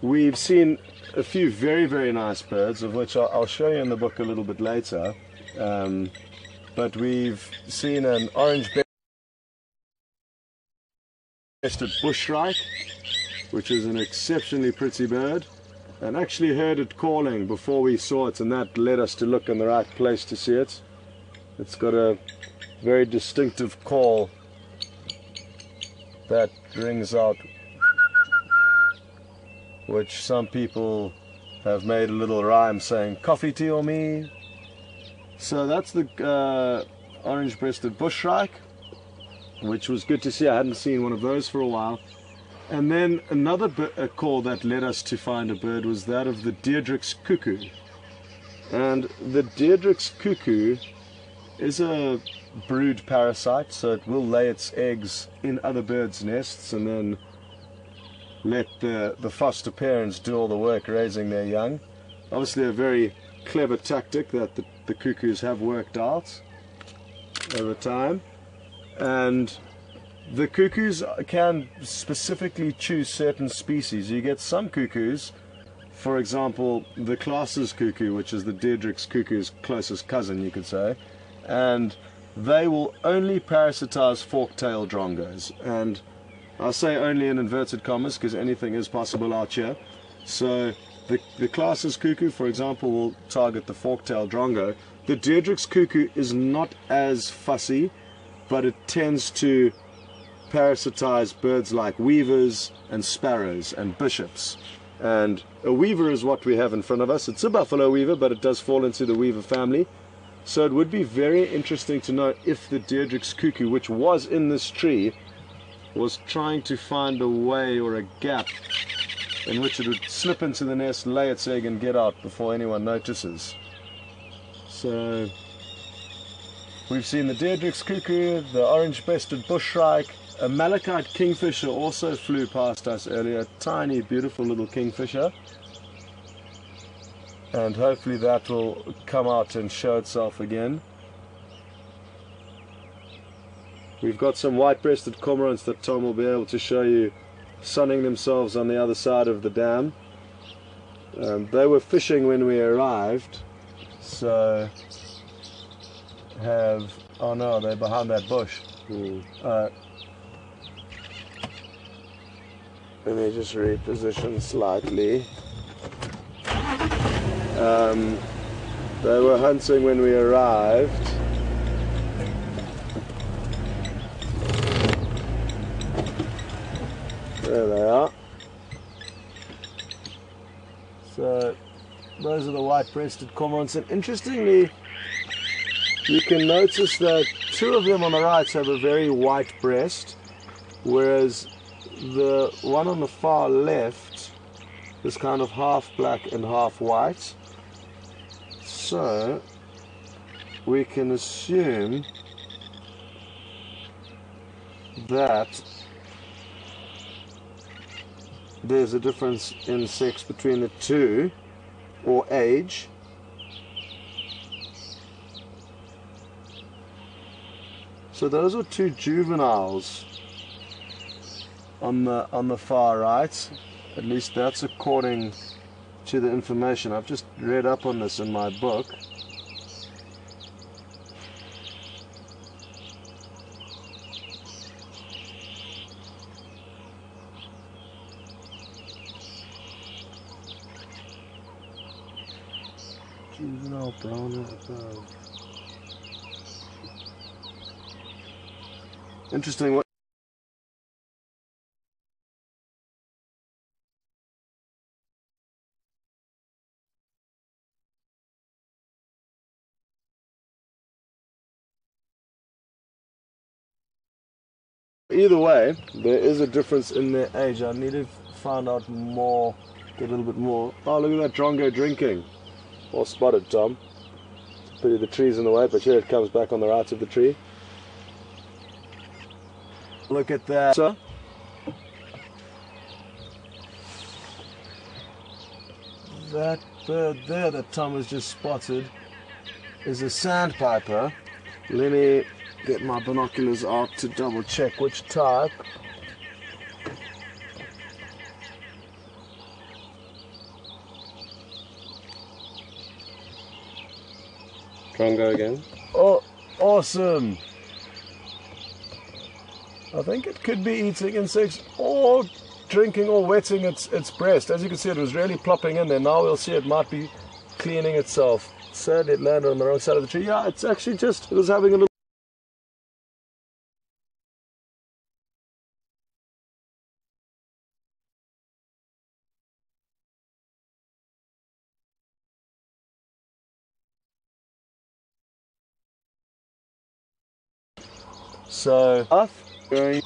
we've seen a few very, very nice birds, of which I'll show you in the book a little bit later. But we've seen an orange-breasted bushshrike, which is an exceptionally pretty bird, and actually heard it calling before we saw it, and that led us to look in the right place to see it. It's got a very distinctive call that rings out, which some people have made a little rhyme saying, coffee, tea or me. So that's the orange-breasted bushshrike, which was good to see. I hadn't seen one of those for a while. And then another call that led us to find a bird was that of the Deirdrick's cuckoo. And the Deirdrick's cuckoo is a brood parasite, so it will lay its eggs in other birds' nests and then let the foster parents do all the work raising their young. Obviously a very clever tactic that the cuckoos have worked out over time. And the cuckoos can specifically choose certain species. You get some cuckoos, for example, the Klaas's cuckoo, which is the Deirdrick's cuckoo's closest cousin, you could say, and they will only parasitize fork-tailed drongos. And I say only in inverted commas because anything is possible out here. So the class's cuckoo, for example, will target the fork-tailed drongo. The Deirdric's cuckoo is not as fussy, but it tends to parasitize birds like weavers and sparrows and bishops. And a weaver is what we have in front of us. It's a buffalo weaver, but it does fall into the weaver family. So it would be very interesting to know if the Deirdric's cuckoo, which was in this tree, was trying to find a way or a gap in which it would slip into the nest, lay its egg and get out before anyone notices. So we've seen the Deirdric's cuckoo, the orange-breasted bushshrike, a malachite kingfisher also flew past us earlier, a tiny beautiful little kingfisher, and hopefully that will come out and show itself again. We've got some white-breasted cormorants that Tom will be able to show you sunning themselves on the other side of the dam. They were fishing when we arrived, so oh no, they're behind that bush. Let me just reposition slightly. They were hunting when we arrived. There they are. So those are the white-breasted cormorants, and interestingly you can notice that two of them on the right have a very white breast, whereas the one on the far left is kind of half black and half white. So we can assume that there's a difference in sex between the two, or age. So those are two juveniles on the far right. At least that's according to the information. I've just read up on this in my book. Juvenile brown above. Interesting. What? Either way, there is a difference in their age. I need to find out more, get a little bit more. Oh, look at that drongo drinking. Well spotted, Tom. Pity the tree's in the way, but here it comes back on the right of the tree. Look at that. So, that bird there that Tom has just spotted is a sandpiper. Let me get my binoculars out to double check which type. Drongo again. Oh, awesome! I think it could be eating insects or drinking or wetting its breast. As you can see, it was really plopping in there. Now we'll see it might be cleaning itself. Sadly, it landed on the wrong side of the tree. Yeah, it's actually just, it was having a little... So, going.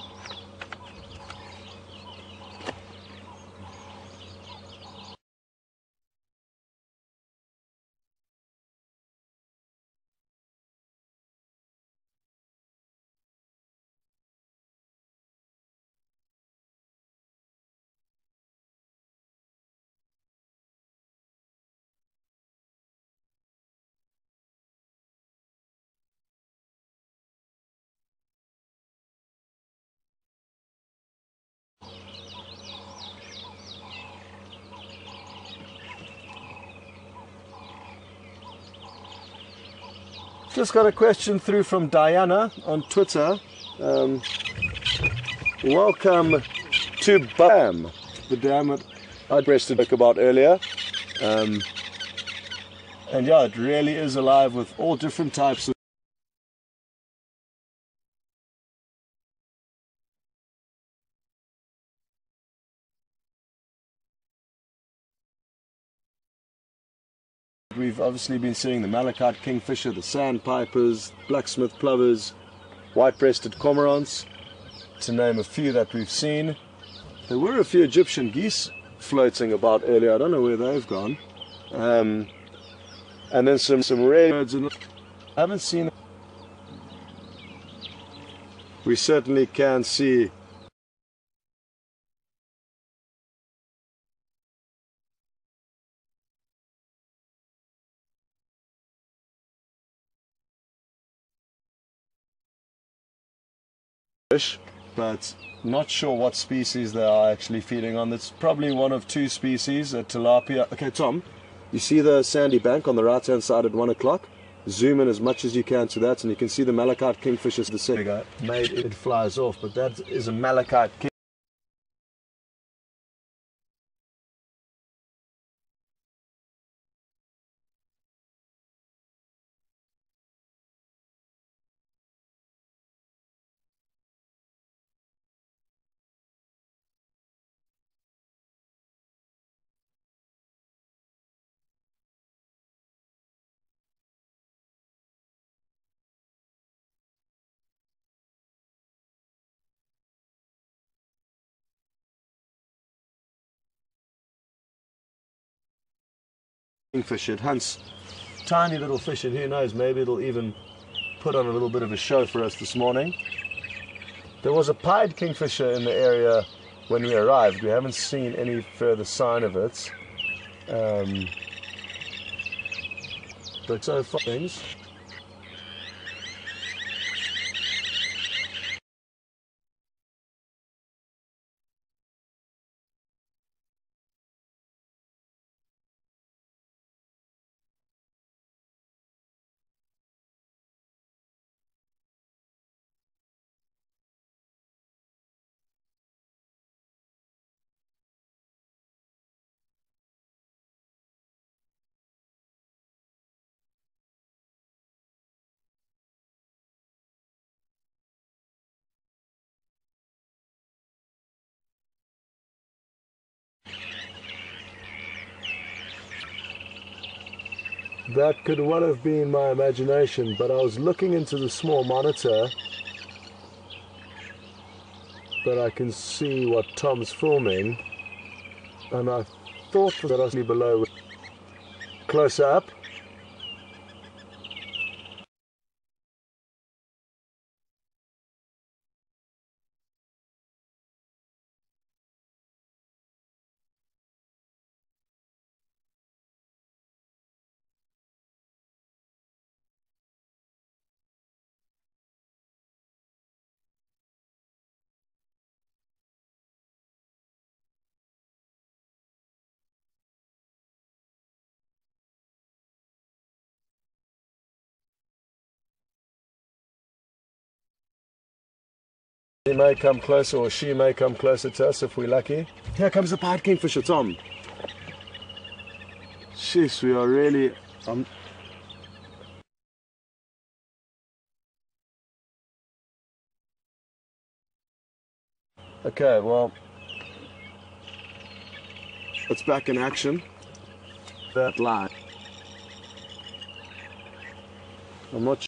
Just got a question through from Diana on Twitter. welcome to Bam, the dam that I breasted about earlier. And yeah, it really is alive with all different types of We've obviously been seeing the malachite kingfisher, the sandpipers, blacksmith plovers, white-breasted cormorants, to name a few that we've seen. There were a few Egyptian geese floating about earlier. I don't know where they've gone. And then some rare birds. I haven't seen. We certainly can see fish, but not sure what species they are actually feeding on. It's probably one of two species, a tilapia. Okay, Tom, you see the sandy bank on the right hand side at 1 o'clock? Zoom in as much as you can to that, and you can see the malachite kingfisher. The second made it flies off, but that is a malachite kingfisher. It hunts tiny little fish, and who knows, maybe it'll even put on a little bit of a show for us this morning. There was a pied kingfisher in the area when we arrived. We haven't seen any further sign of it. But so far things. That could well have been my imagination, but I was looking into the small monitor, but I can see what Tom's filming, and I thought that I was below. Closer up. He may come closer, or she may come closer to us if we're lucky. Here comes the pied kingfisher, Tom. Jeez, we are really... Okay, well, it's back in action. That line. I'm not sure.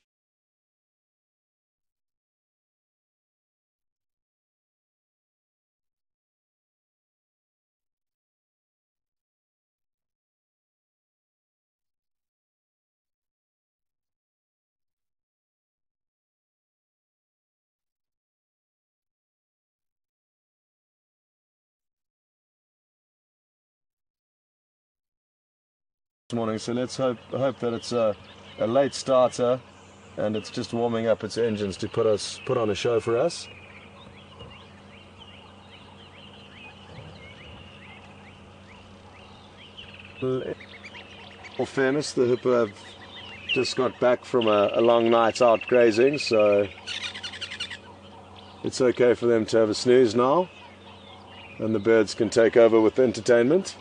Morning, so let's hope that it's a late starter and it's just warming up its engines to put on a show for us. In all fairness, the hippo have just got back from a long night out grazing, so it's okay for them to have a snooze now, and the birds can take over with entertainment.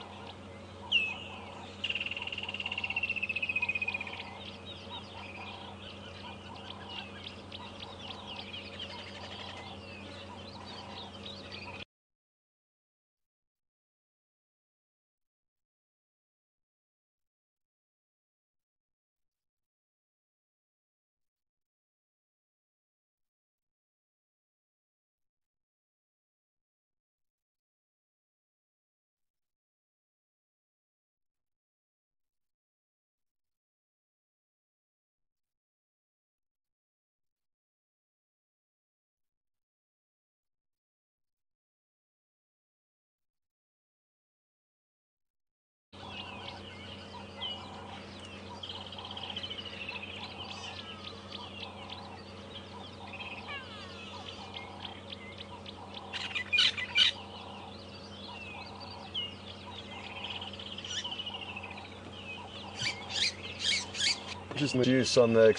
Just juice on the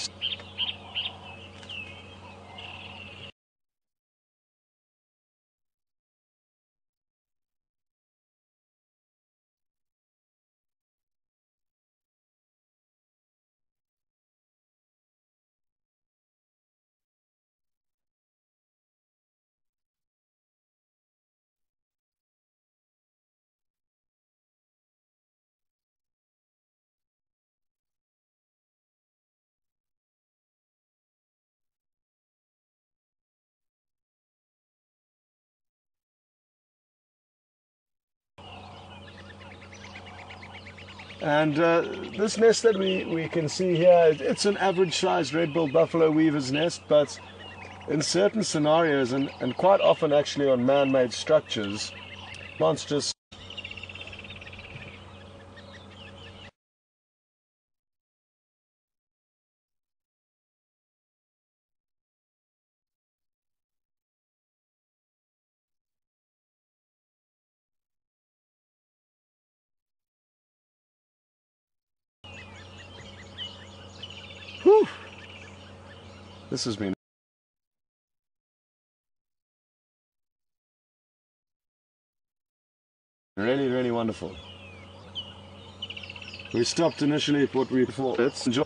And this nest that we can see here, it's an average-sized red-billed buffalo weaver's nest, but in certain scenarios, and quite often actually on man-made structures, monstrous. Whew. This has been really, really wonderful. We stopped initially for what we thought. Let's enjoy.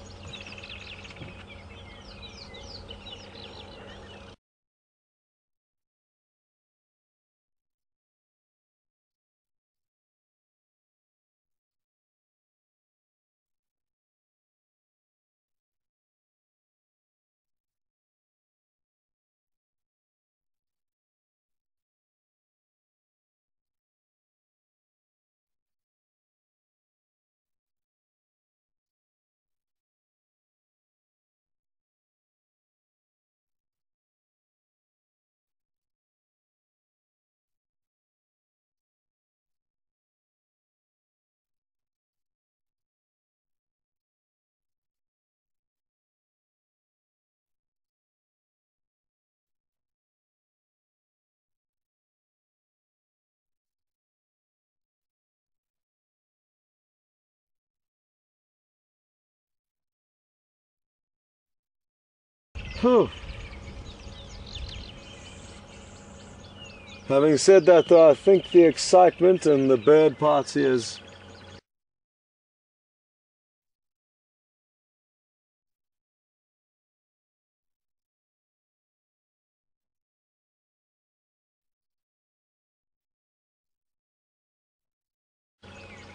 Whew. Having said that, though, I think the excitement and the bird party is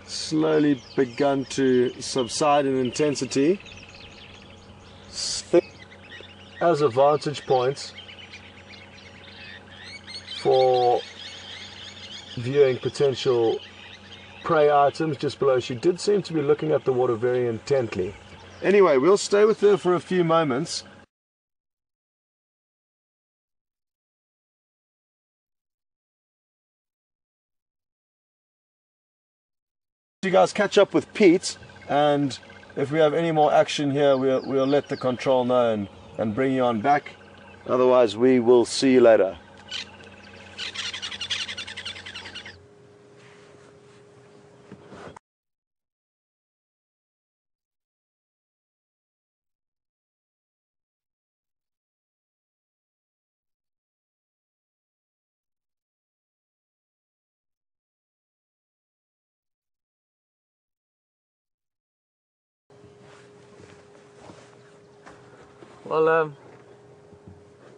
slowly begun to subside in intensity. As a vantage point for viewing potential prey items just below. She did seem to be looking at the water very intently. Anyway, we'll stay with her for a few moments. You guys catch up with Pete, and if we have any more action here, we'll let the control know and bring you on back. Otherwise, we will see you later. Well,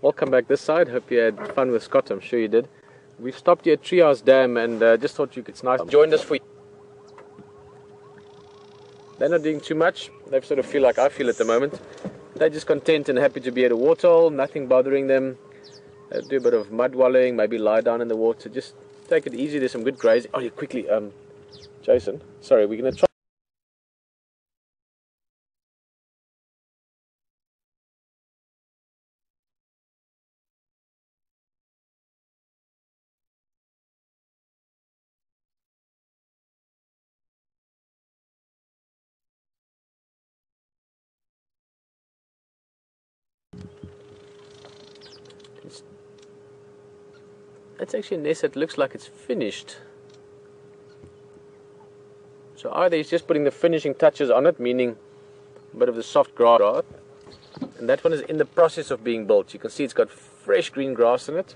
welcome back this side. Hope you had fun with Scott. I'm sure you did. We've stopped here at Treehouse Dam and just thought it's nice. Joined us for. They're not doing too much. They sort of feel like I feel at the moment. They're just content and happy to be at a waterhole. Nothing bothering them. They do a bit of mud wallowing, maybe lie down in the water. Just take it easy. There's some good grazing. Oh, yeah, quickly, Jason. Sorry, we're gonna try. It's actually a nest that looks like it's finished. So either he's just putting the finishing touches on it, meaning a bit of the soft grass, and that one is in the process of being built. You can see it's got fresh green grass in it.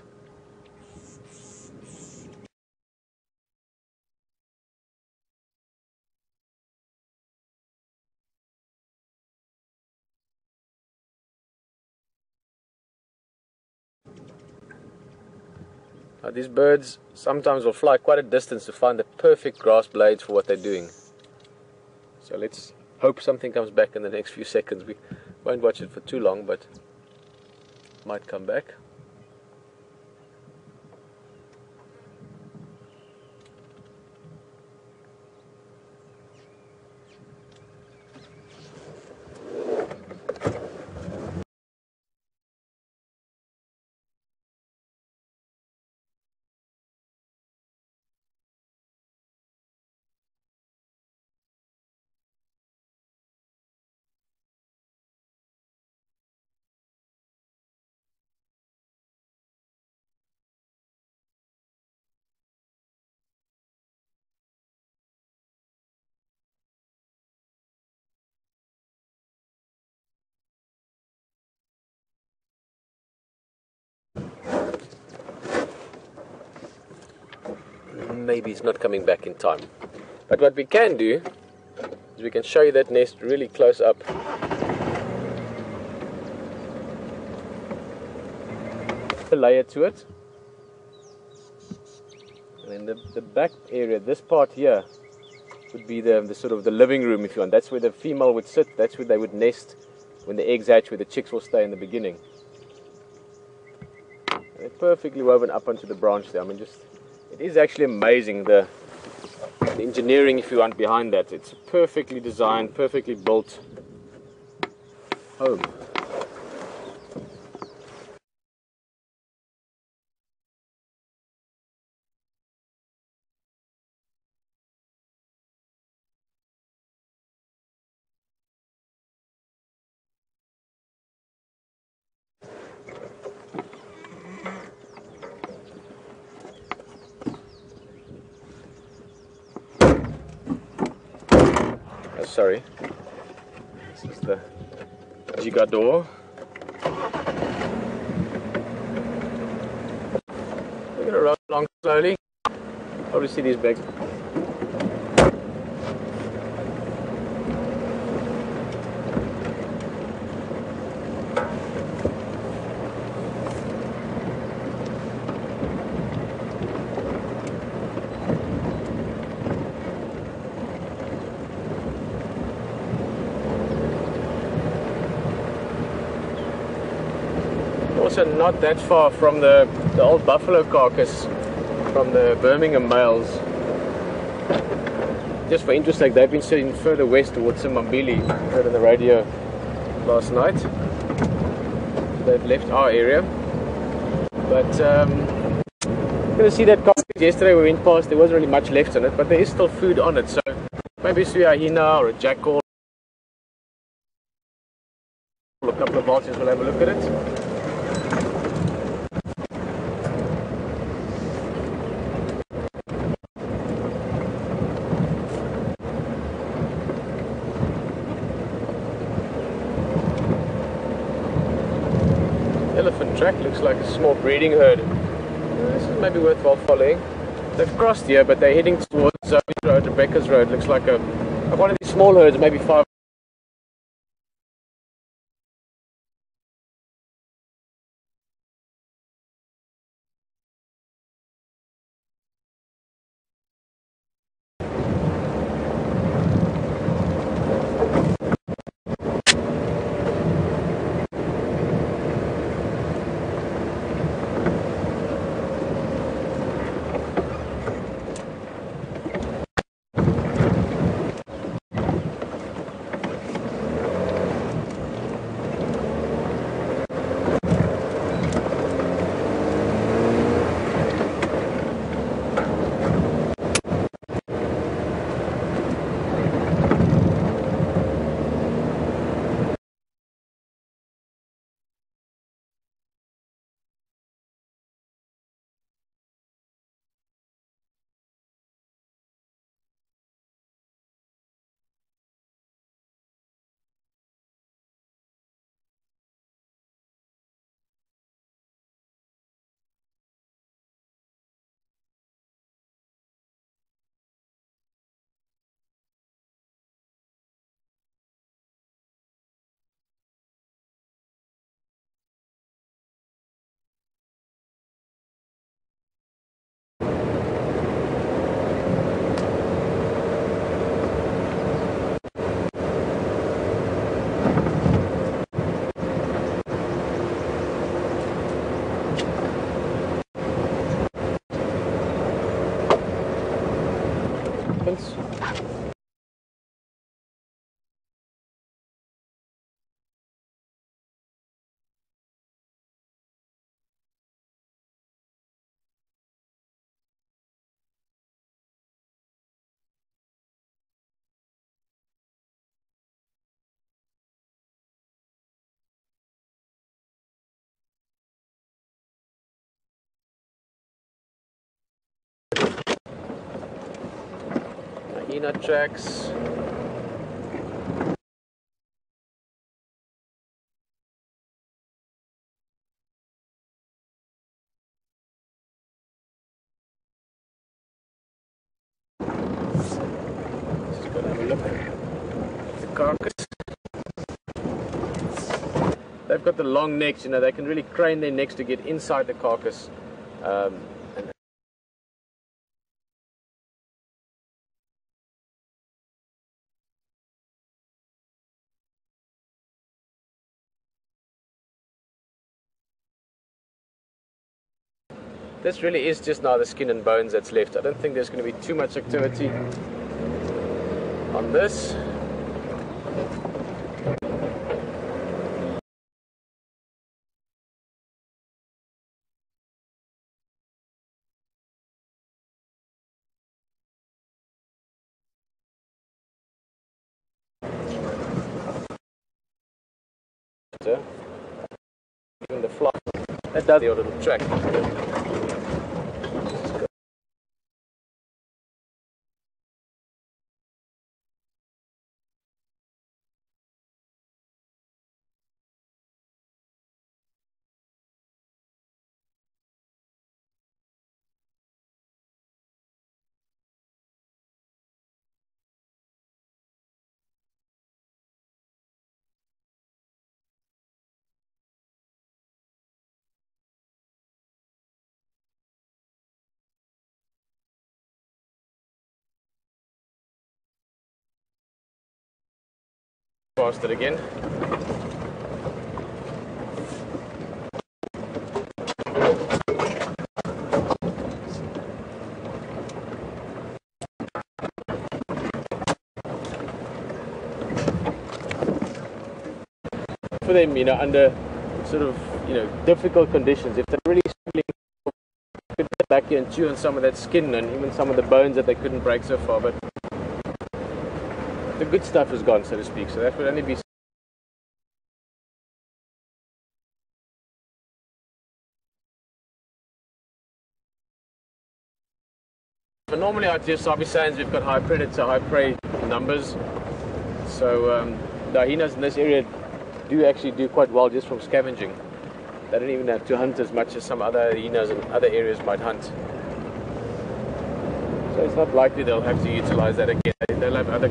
Now, these birds sometimes will fly quite a distance to find the perfect grass blades for what they're doing. So let's hope something comes back in the next few seconds. We won't watch it for too long, but it might come back. Maybe it's not coming back in time. But what we can do is we can show you that nest really close up. A layer to it. And then the back area, this part here, would be the sort of the living room, if you want. That's where the female would sit. That's where they would nest when the eggs hatch, where the chicks will stay in the beginning. And they're perfectly woven up onto the branch there. I mean, it is actually amazing the engineering, if you want, behind that. It's a perfectly designed, perfectly built home. Sorry, this is the Djuma door. We're going to roll along slowly. Probably see these bags. Also not that far from the old buffalo carcass from the Birmingham males. Just for interest sake, they've been sitting further west towards Simbambili. Heard on the radio last night. They've left our area. But you're going to see that carcass yesterday we went past. There wasn't really much left on it, but there is still food on it. So maybe it's a hyena or a jackal. A couple of vultures will have a look at it. Elephant track looks like a small breeding herd. This is maybe worthwhile following. They've crossed here, but they're heading towards Road, Rebecca's Road. Looks like one of these small herds, maybe 5 elephants. Hyena tracks. Just go and have a look at the carcass. They've got the long necks, you know, they can really crane their necks to get inside the carcass. And this really is just now the skin and bones that's left. I don't think there's going to be too much activity on this. Even the flock, that does the little track. Past it again. For them, you know, under sort of, you know, difficult conditions, if they're really struggling, they could get back here and chew on some of that skin and even some of the bones that they couldn't break so far, but the good stuff is gone, so to speak, so that would only be. But normally out here, Sabi Sands, we've got high predator, high prey numbers, so the hyenas in this area do actually do quite well just from scavenging. They don't even have to hunt as much as some other hyenas in other areas might hunt. So it's not likely they'll have to utilize that again. They'll have other.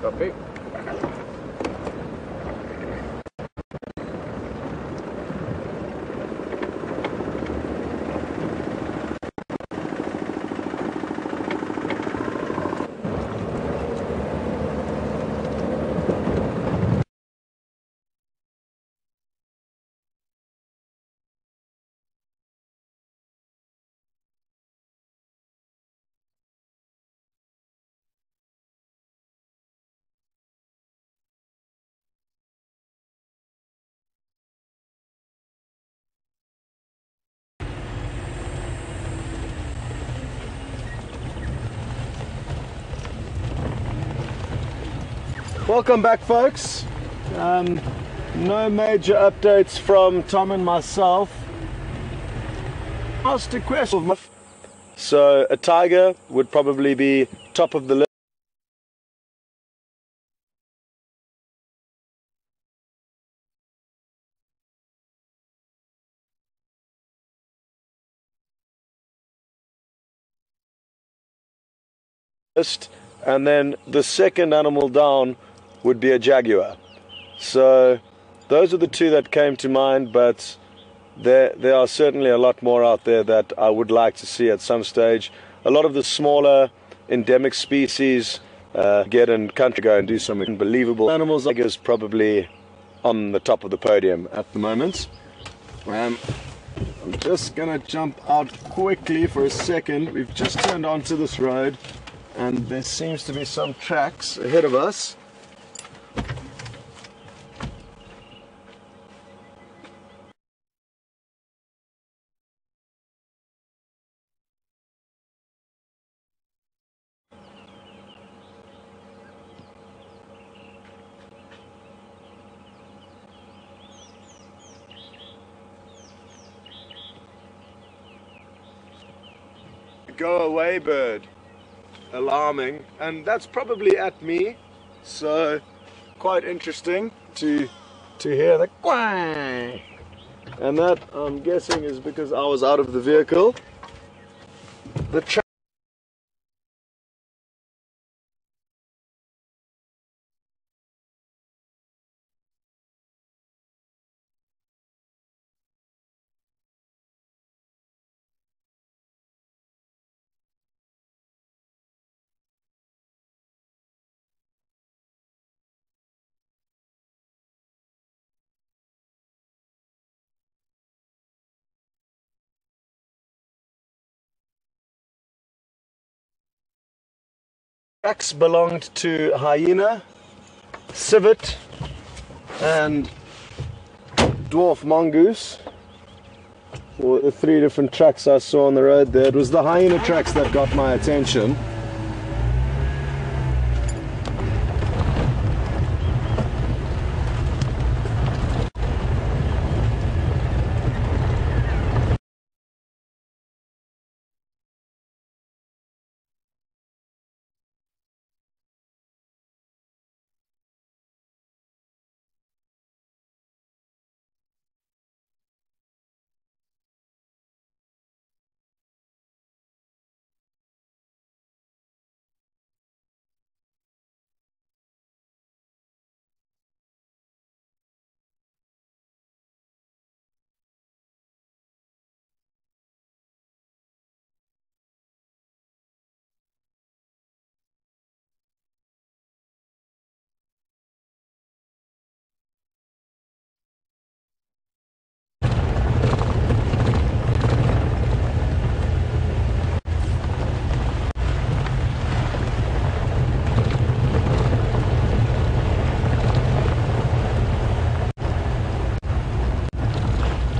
Copy. Welcome back, folks. No major updates from Tom and myself. Asked a question. So a tiger would probably be top of the list, and then the second animal down would be a jaguar. So those are the two that came to mind, but there are certainly a lot more out there that I would like to see at some stage. A lot of the smaller endemic species get in country, go and do some unbelievable animals. Tigers probably on the top of the podium at the moment. I'm just gonna jump out quickly for a second. We've just turned onto this road and there seems to be some tracks ahead of us. Go away bird, alarming, and that's probably at me, so quite interesting to hear the quang, and that I'm guessing is because I was out of the vehicle. The tracks belonged to hyena, civet, and dwarf mongoose. Or the three different tracks I saw on the road there. It was the hyena tracks that got my attention.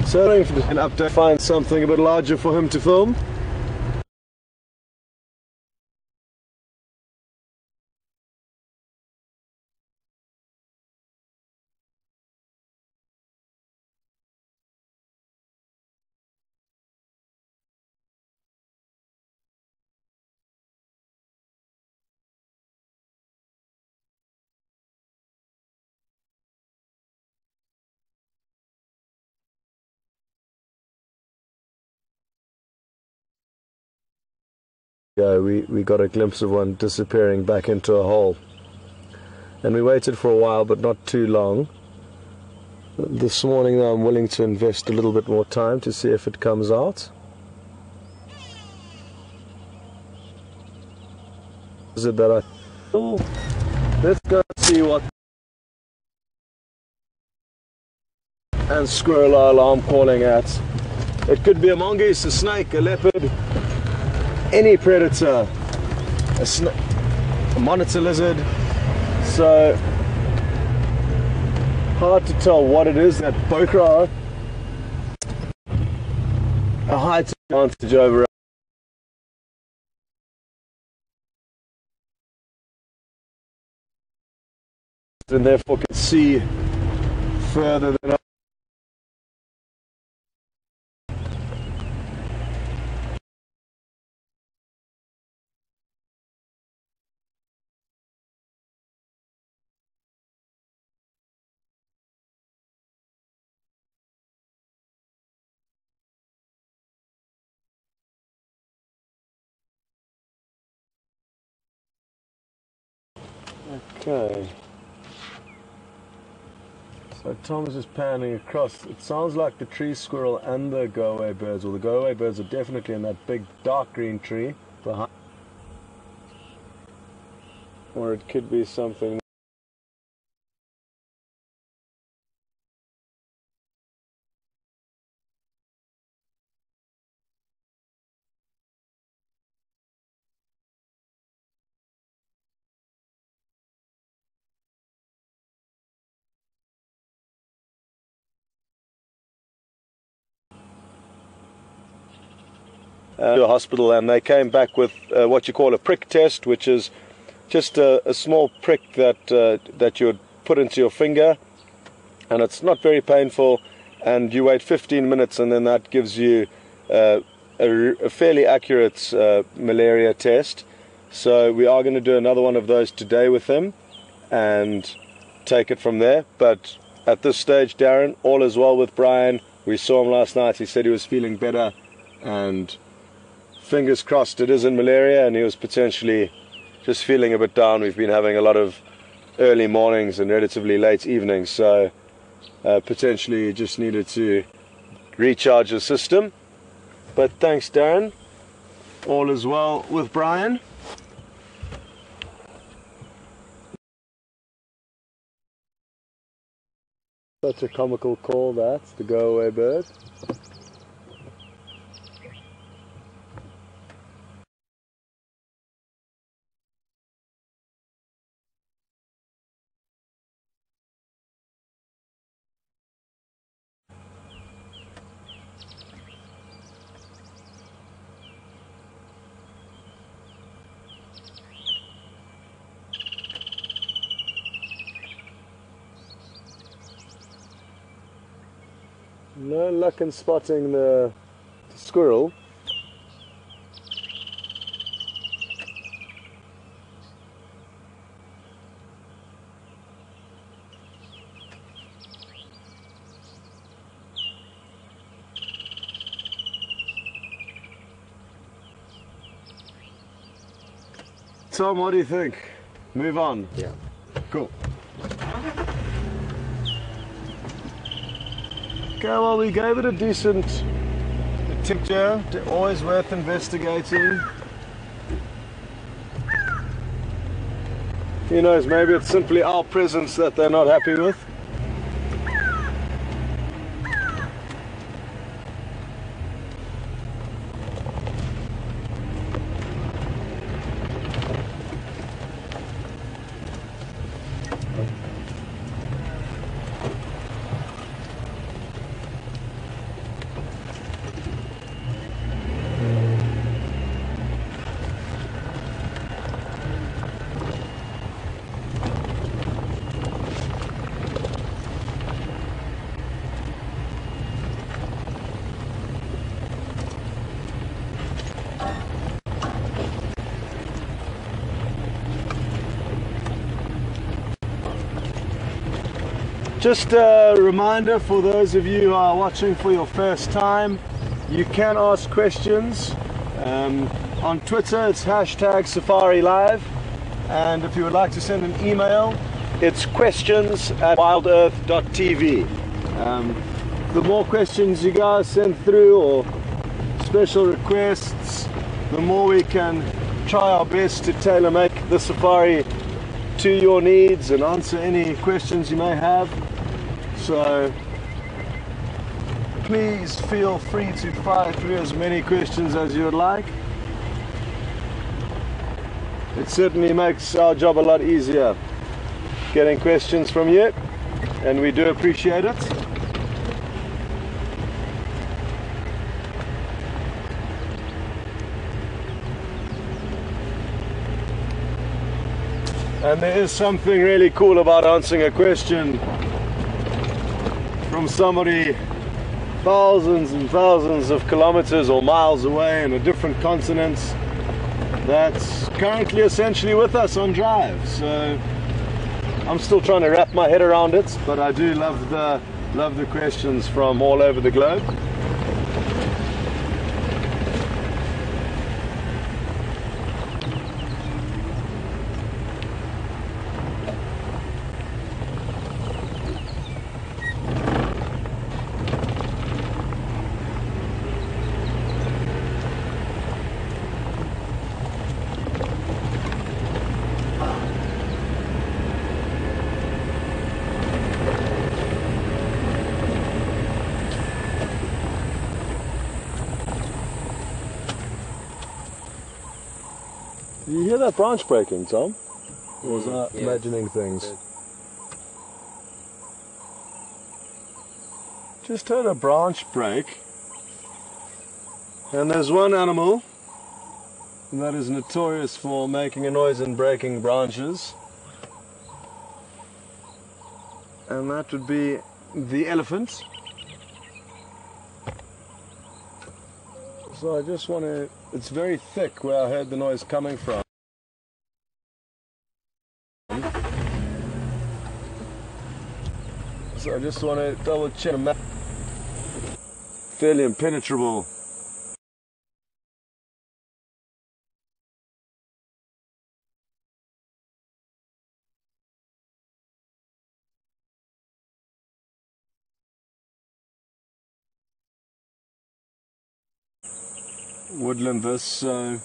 So an update, find something a bit larger for him to film. We got a glimpse of one disappearing back into a hole, and we waited for a while but not too long. This morning though, I'm willing to invest a little bit more time to see if it comes out. Is it that let's go see what. And squirrel alarm calling at. It could be a mongoose, a snake, a leopard, any predator, a monitor lizard. So hard to tell what it is. That pokra, a high advantage over and therefore can see further than Okay. So Thomas is panning across. It sounds like the tree squirrel and the go-away birds, or the go-away birds are definitely in that big dark green tree behind. Or it could be something. To a hospital, and they came back with what you call a prick test, which is just a small prick that you would put into your finger, and it's not very painful, and you wait 15 minutes and then that gives you a fairly accurate malaria test. So we are going to do another one of those today with him and take it from there. But at this stage, Darren, all is well with Brian. We saw him last night. He said he was feeling better, and fingers crossed it isn't malaria, and he was potentially just feeling a bit down. We've been having a lot of early mornings and relatively late evenings, so potentially he just needed to recharge the system. But thanks, Darren. All is well with Brian. Such a comical call, that's the go-away bird. No luck in spotting the squirrel. Tom, what do you think? Move on. Yeah. Cool. Okay, well, we gave it a decent picture. Always worth investigating. Who knows, maybe it's simply our presence that they're not happy with. Just a reminder for those of you who are watching for your first time, you can ask questions. On Twitter it's #SafariLive, and if you would like to send an email, it's questions@WildEarth.tv. The more questions you guys send through, or special requests, the more we can try our best to tailor make the safari to your needs and answer any questions you may have. So please feel free to fire through as many questions as you would like. It certainly makes our job a lot easier getting questions from you, and we do appreciate it. And there is something really cool about answering a question from somebody thousands and thousands of kilometers or miles away in a different continent that's currently essentially with us on drive. So I'm still trying to wrap my head around it, but I do love the questions from all over the globe. Did you hear that branch breaking, Tom? Or was I imagining things? Just heard a branch break. And there's one animal that is notorious for making a noise and breaking branches. And that would be the elephant. So I just want to... It's very thick where I heard the noise coming from. So I just want to double check. Fairly impenetrable. Woodland this, so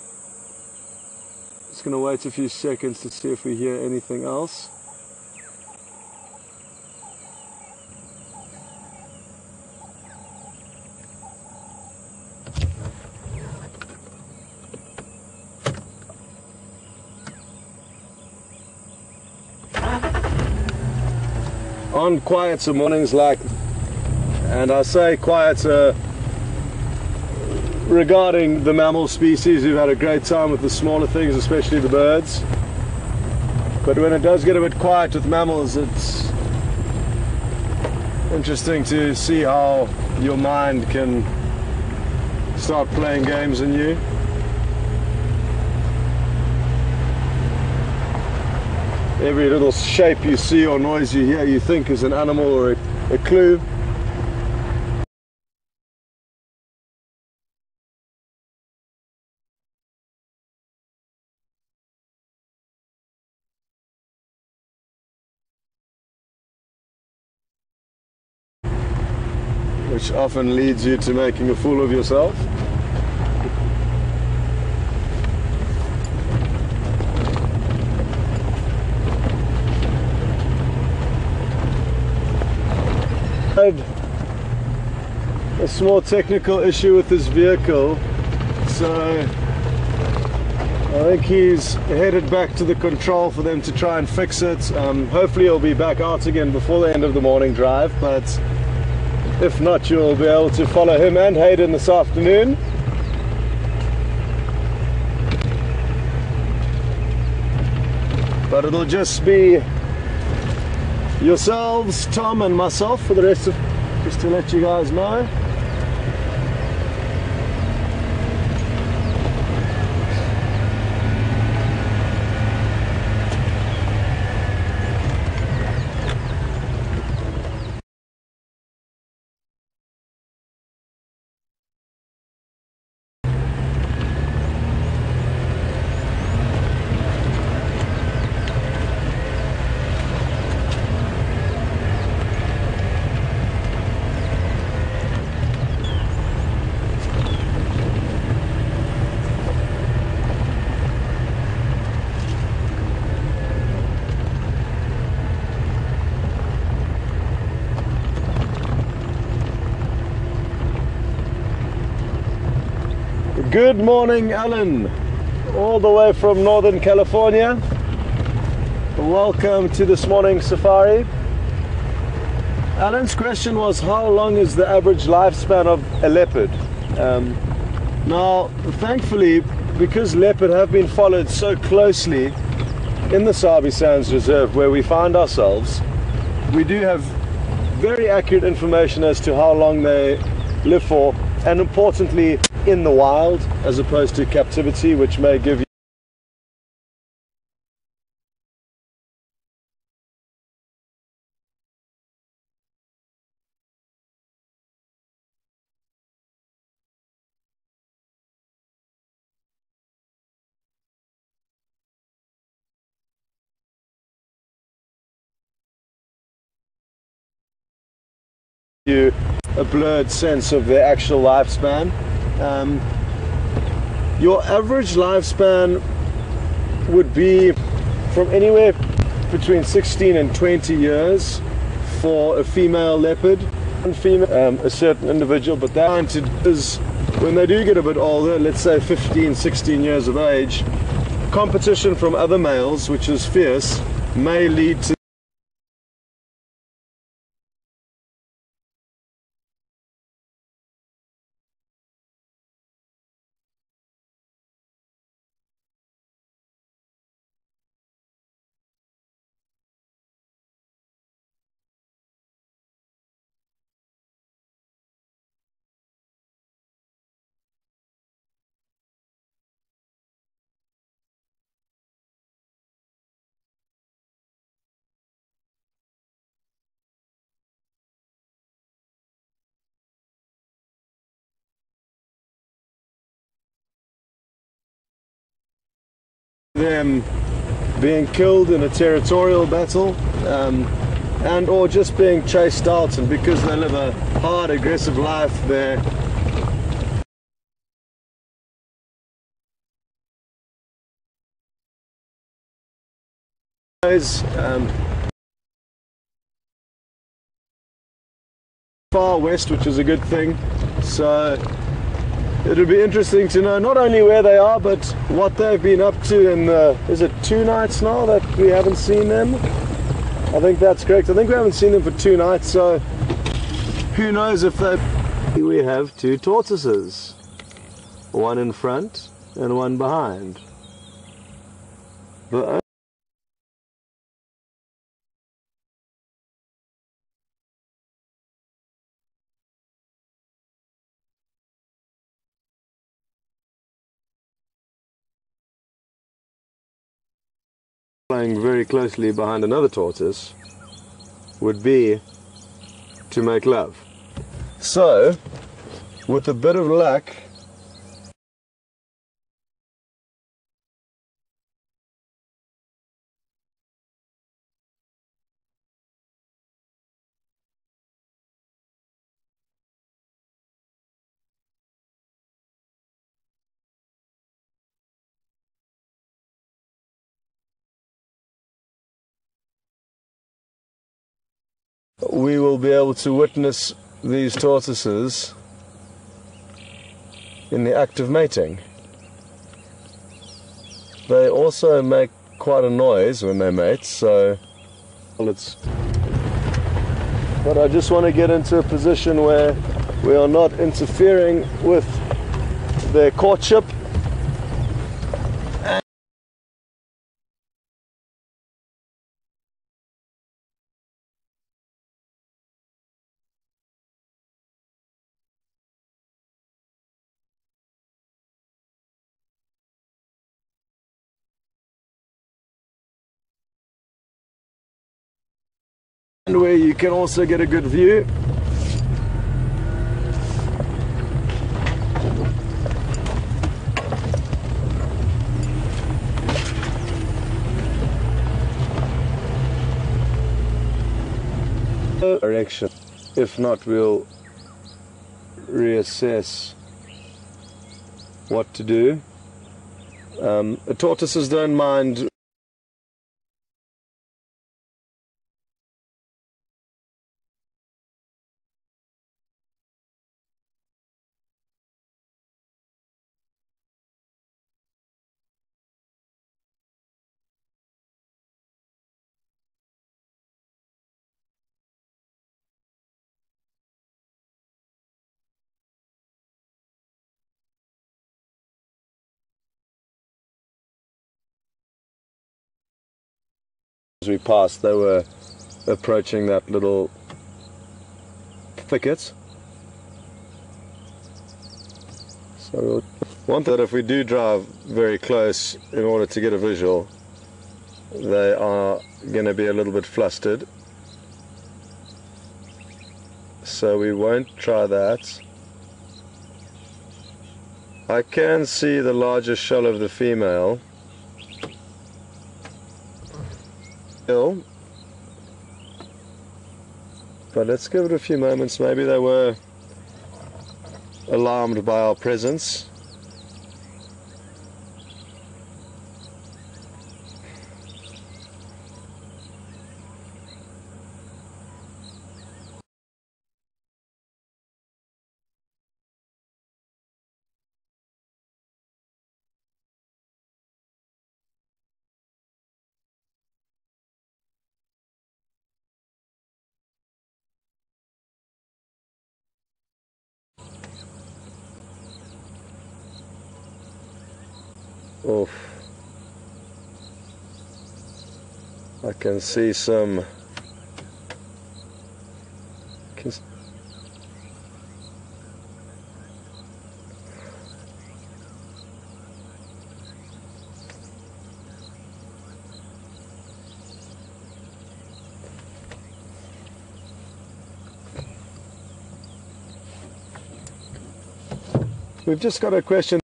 just going to wait a few seconds to see if we hear anything else. On quieter mornings like, and I say quieter regarding the mammal species, we've had a great time with the smaller things, especially the birds. But when it does get a bit quiet with mammals, it's interesting to see how your mind can start playing games on you. Every little shape you see or noise you hear, you think is an animal or a clue. Which often leads you to making a fool of yourself. I had a small technical issue with this vehicle, so I think he's headed back to the control for them to try and fix it. Hopefully he'll be back out again before the end of the morning drive, but if not, you'll be able to follow him and Hayden this afternoon. But it'll just be yourselves, Tom and myself for the rest of, just to let you guys know. Good morning, Alan, all the way from Northern California. Welcome to this morning's safari. Alan's question was, how long is the average lifespan of a leopard? Now, thankfully, because leopard have been followed so closely in the Sabi Sands Reserve where we find ourselves, we do have very accurate information as to how long they live for, and importantly in the wild as opposed to captivity, which may give you a blurred sense of their actual lifespan. Your average lifespan would be from anywhere between 16 and 20 years for a female leopard and a certain individual, but that is when they do get a bit older, let's say 15, 16 years of age, competition from other males, which is fierce, may lead to them being killed in a territorial battle, and or just being chased out, and because they live a hard, aggressive life there, far west, which is a good thing. So it'll be interesting to know not only where they are, but what they've been up to in the, is it 2 nights now that we haven't seen them? I think that's correct. I think we haven't seen them for 2 nights, so who knows if they... We have 2 tortoises, one in front and one behind. The playing very closely behind another tortoise would be to make love. So, with a bit of luck, we will be able to witness these tortoises in the act of mating. They also make quite a noise when they mate, so but I just want to get into a position where we are not interfering with their courtship. And where you can also get a good view. Direction. If not, we'll reassess what to do. The tortoises don't mind As we passed, they were approaching that little thicket. So we'll want that if we do drive very close in order to get a visual, they are going to be a little bit flustered. So we won't try that. I can see the larger shell of the female. But let's give it a few moments. Maybe they were alarmed by our presence. Oof. I can see some. We've just got a question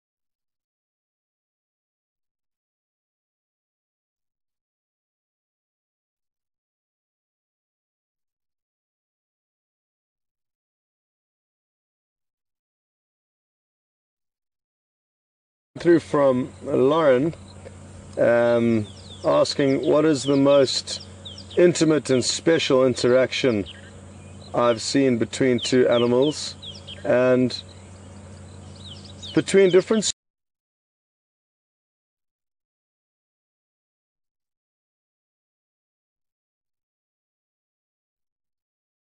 through from Lauren, asking what is the most intimate and special interaction I've seen between two animals and between different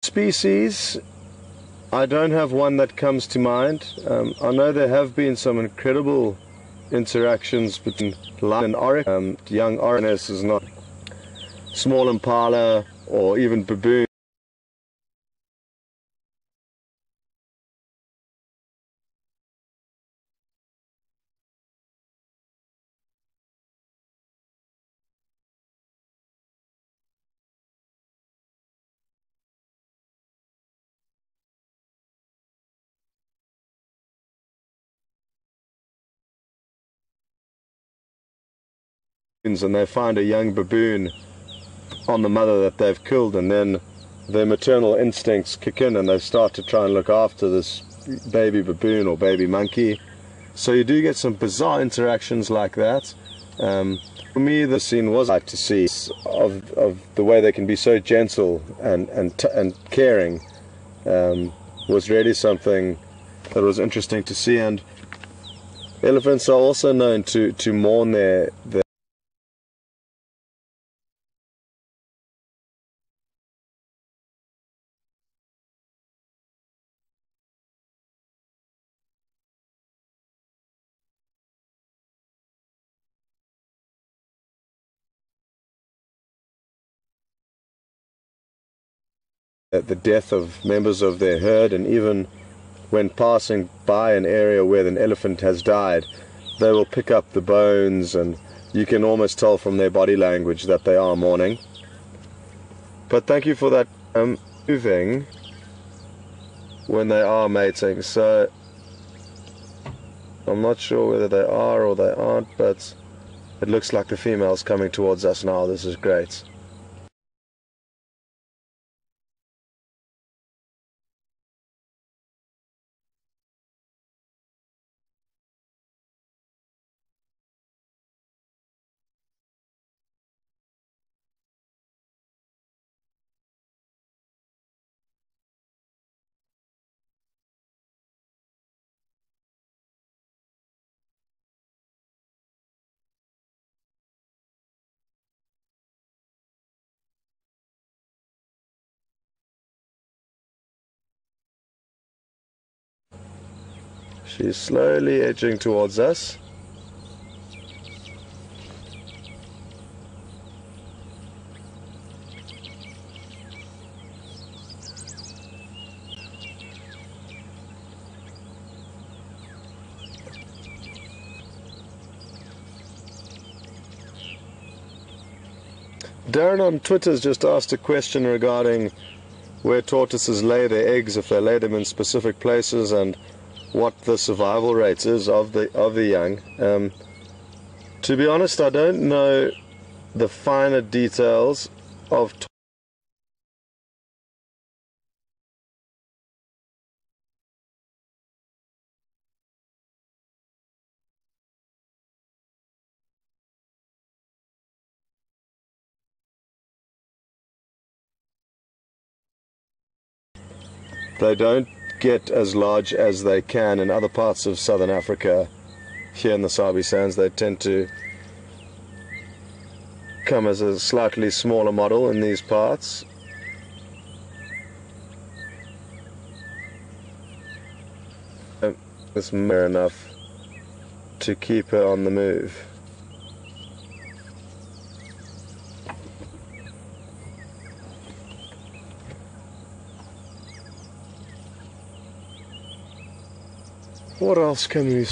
species. I don't have one that comes to mind. I know there have been some incredible interactions between lion and oryx. Young oryx is not small impala or even baboon. And they find a young baboon on the mother that they've killed, and then their maternal instincts kick in and they start to try and look after this baby baboon or baby monkey. So you do get some bizarre interactions like that. For me, the scene was like to see of the way they can be so gentle and caring, was really something that was interesting to see. And elephants are also known to mourn their the death of members of their herd, and even when passing by an area where an elephant has died, they will pick up the bones, and you can almost tell from their body language that they are mourning. But thank you for that moving when they are mating. So I'm not sure whether they are or they aren't, but it looks like the female's coming towards us now. This is great. She's slowly edging towards us. Darren on Twitter's just asked a question regarding where tortoises lay their eggs, if they lay them in specific places, and what the survival rates is of the young. To be honest, I don't know the finer details of they don't get as large as they can in other parts of southern Africa. Here in the Sabi Sands, they tend to come as a slightly smaller model in these parts. It's fair enough to keep her on the move. What else can we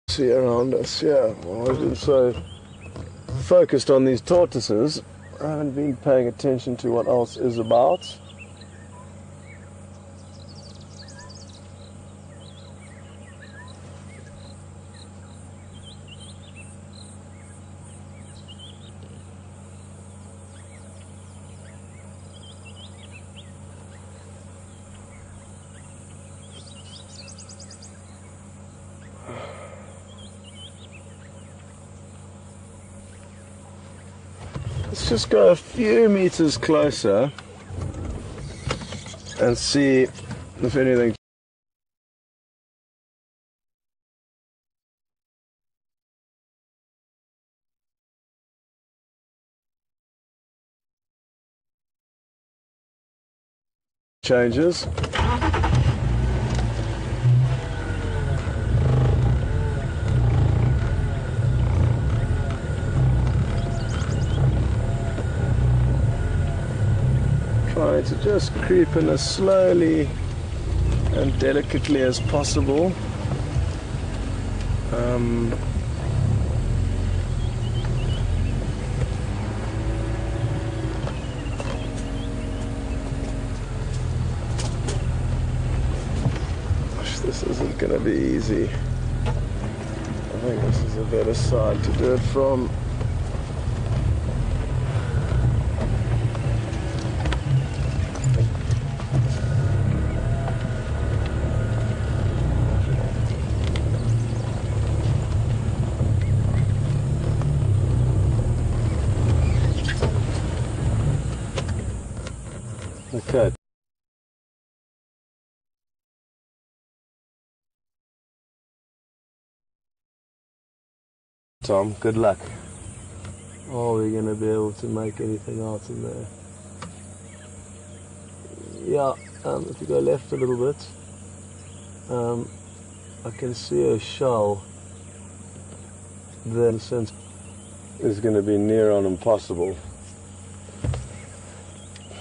see around us? Yeah, well, I've been so focused on these tortoises, I haven't been paying attention to what else is about. Let's just go a few meters closer and see if anything changes. Trying to just creep in as slowly and delicately as possible. This isn't going to be easy. I think this is a better side to do it from. Okay. Tom, good luck. Are we going to be able to make anything out in there? Yeah, if you go left a little bit, I can see a shell there. In a sense, is going to be near on impossible.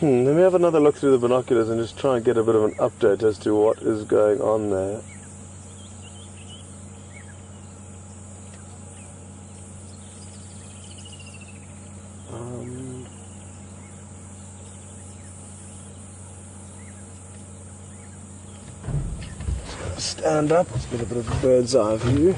Let me have another look through the binoculars and just try and get a bit of an update as to what is going on there. Stand up, let's get a bit of a bird's eye view.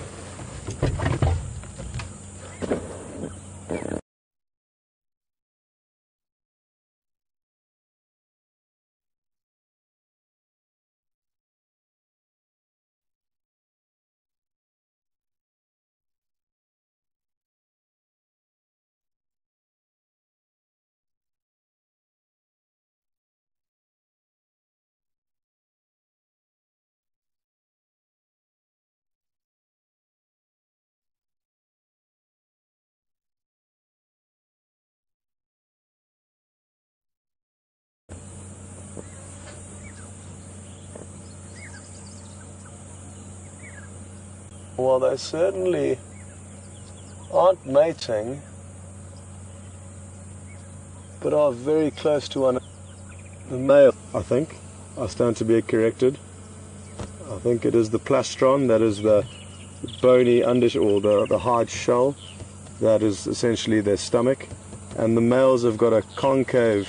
Well, they certainly aren't mating, but are very close to one. The male, I think, I stand to be corrected. I think it is the plastron, that is the bony or the hard shell, that is essentially their stomach, and the males have got a concave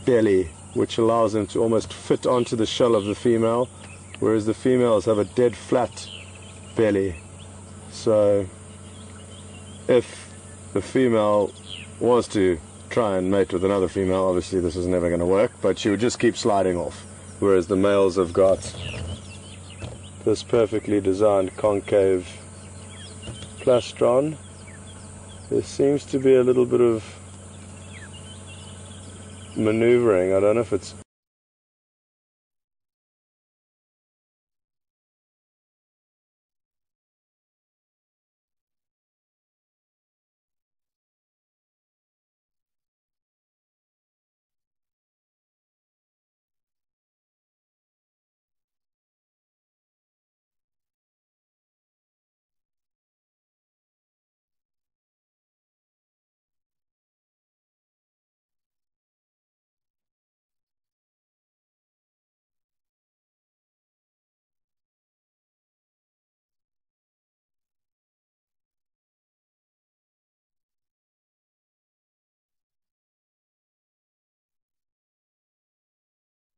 belly which allows them to almost fit onto the shell of the female, whereas the females have a dead flat belly. So if the female was to try and mate with another female, obviously this is never going to work, but she would just keep sliding off, whereas the males have got this perfectly designed concave plastron. There seems to be a little bit of maneuvering. I don't know if it's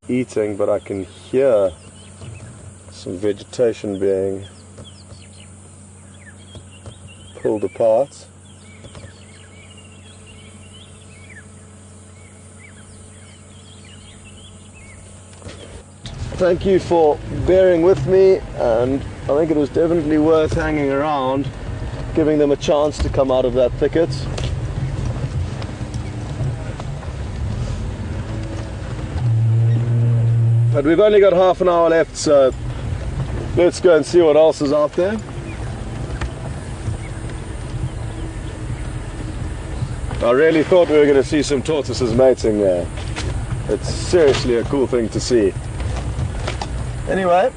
eating, but I can hear some vegetation being pulled apart. Thank you for bearing with me, and I think it was definitely worth hanging around, giving them a chance to come out of that thicket. But we've only got half an hour left, so let's go and see what else is out there. I really thought we were going to see some tortoises mating there. It's seriously a cool thing to see. Anyway,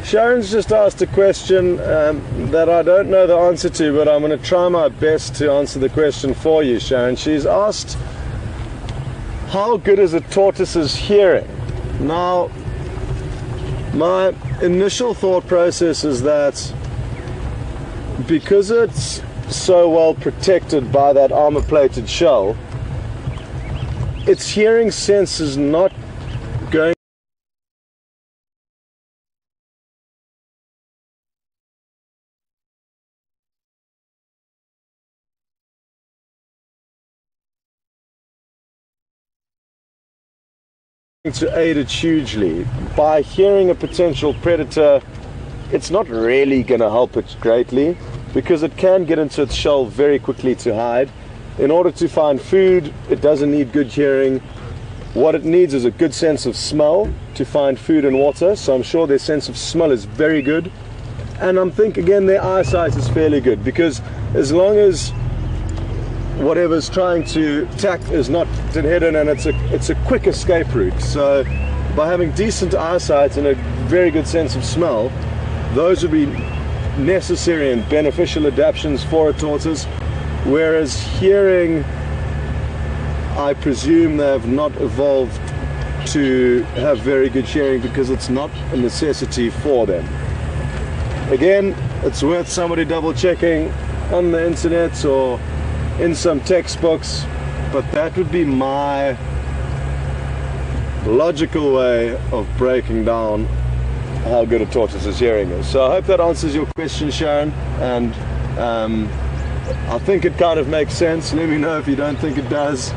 Sharon's just asked a question that I don't know the answer to, but I'm going to try my best to answer the question for you, Sharon. She's asked, how good is a tortoise's hearing? Now, my initial thought process is that because it's so well protected by that armor-plated shell, its hearing sense is not going to aid it hugely. By hearing a potential predator, it's not really going to help it greatly, because it can get into its shell very quickly to hide. In order to find food, it doesn't need good hearing. What it needs is a good sense of smell to find food and water, so I'm sure their sense of smell is very good. And I'm thinking again their eyesight is fairly good, because as long as whatever's trying to attack is not hidden, and it's a quick escape route. So by having decent eyesight and a very good sense of smell, those would be necessary and beneficial adaptations for a tortoise. Whereas hearing, I presume they have not evolved to have very good hearing, because it's not a necessity for them. Again, it's worth somebody double checking on the internet or in some textbooks, but that would be my logical way of breaking down how good a tortoise's hearing is. So I hope that answers your question, Sharon, and I think it kind of makes sense. Let me know if you don't think it does.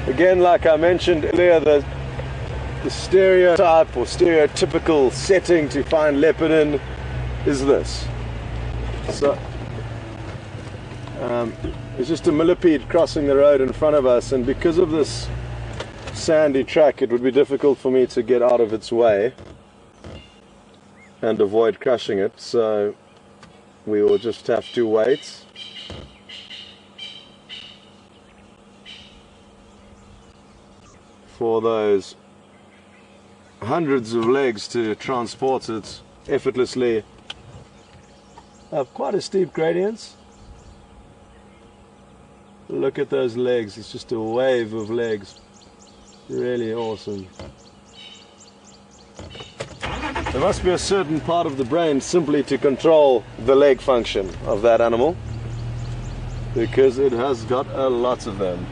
Again, like I mentioned earlier, the stereotype or stereotypical setting to find leopard in is this. So there's just a millipede crossing the road in front of us, and because of this sandy track it would be difficult for me to get out of its way and avoid crushing it, so we will just have to wait. For those hundreds of legs to transport it effortlessly. Have quite a steep gradients. Look at those legs, it's just a wave of legs. Really awesome. There must be a certain part of the brain simply to control the leg function of that animal, because it has got a lot of them.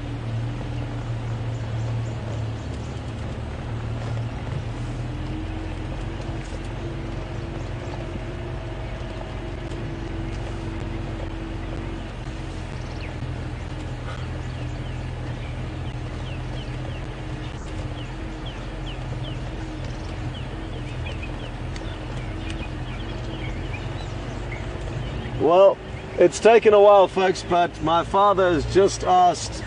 Well, it's taken a while, folks, but my father has just asked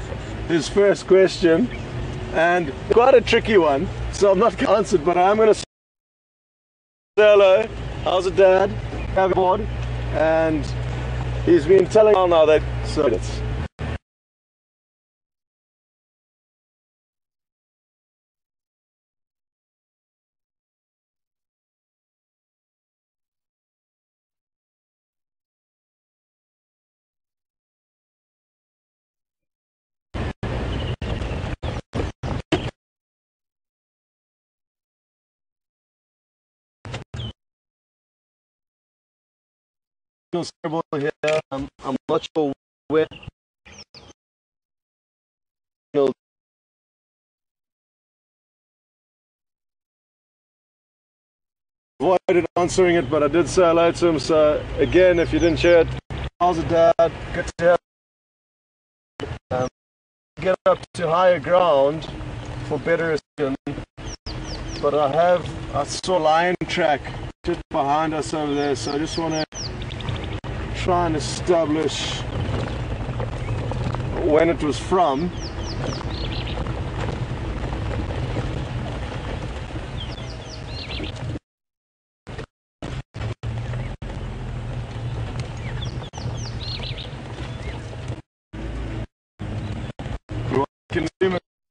his first question, and quite a tricky one, so I'm not going to answer it, but I'm going to say hello, how's it, Dad? Have a board, and he's been telling me now that so it's terrible here. I'm not sure where. Avoided answering it, but I did say hello to him. So again, if you didn't share it, how's it, Dad? Good to hear. Get up to higher ground for better vision. But I saw a lion track just behind us over there, so I just want to try and establish when it was from.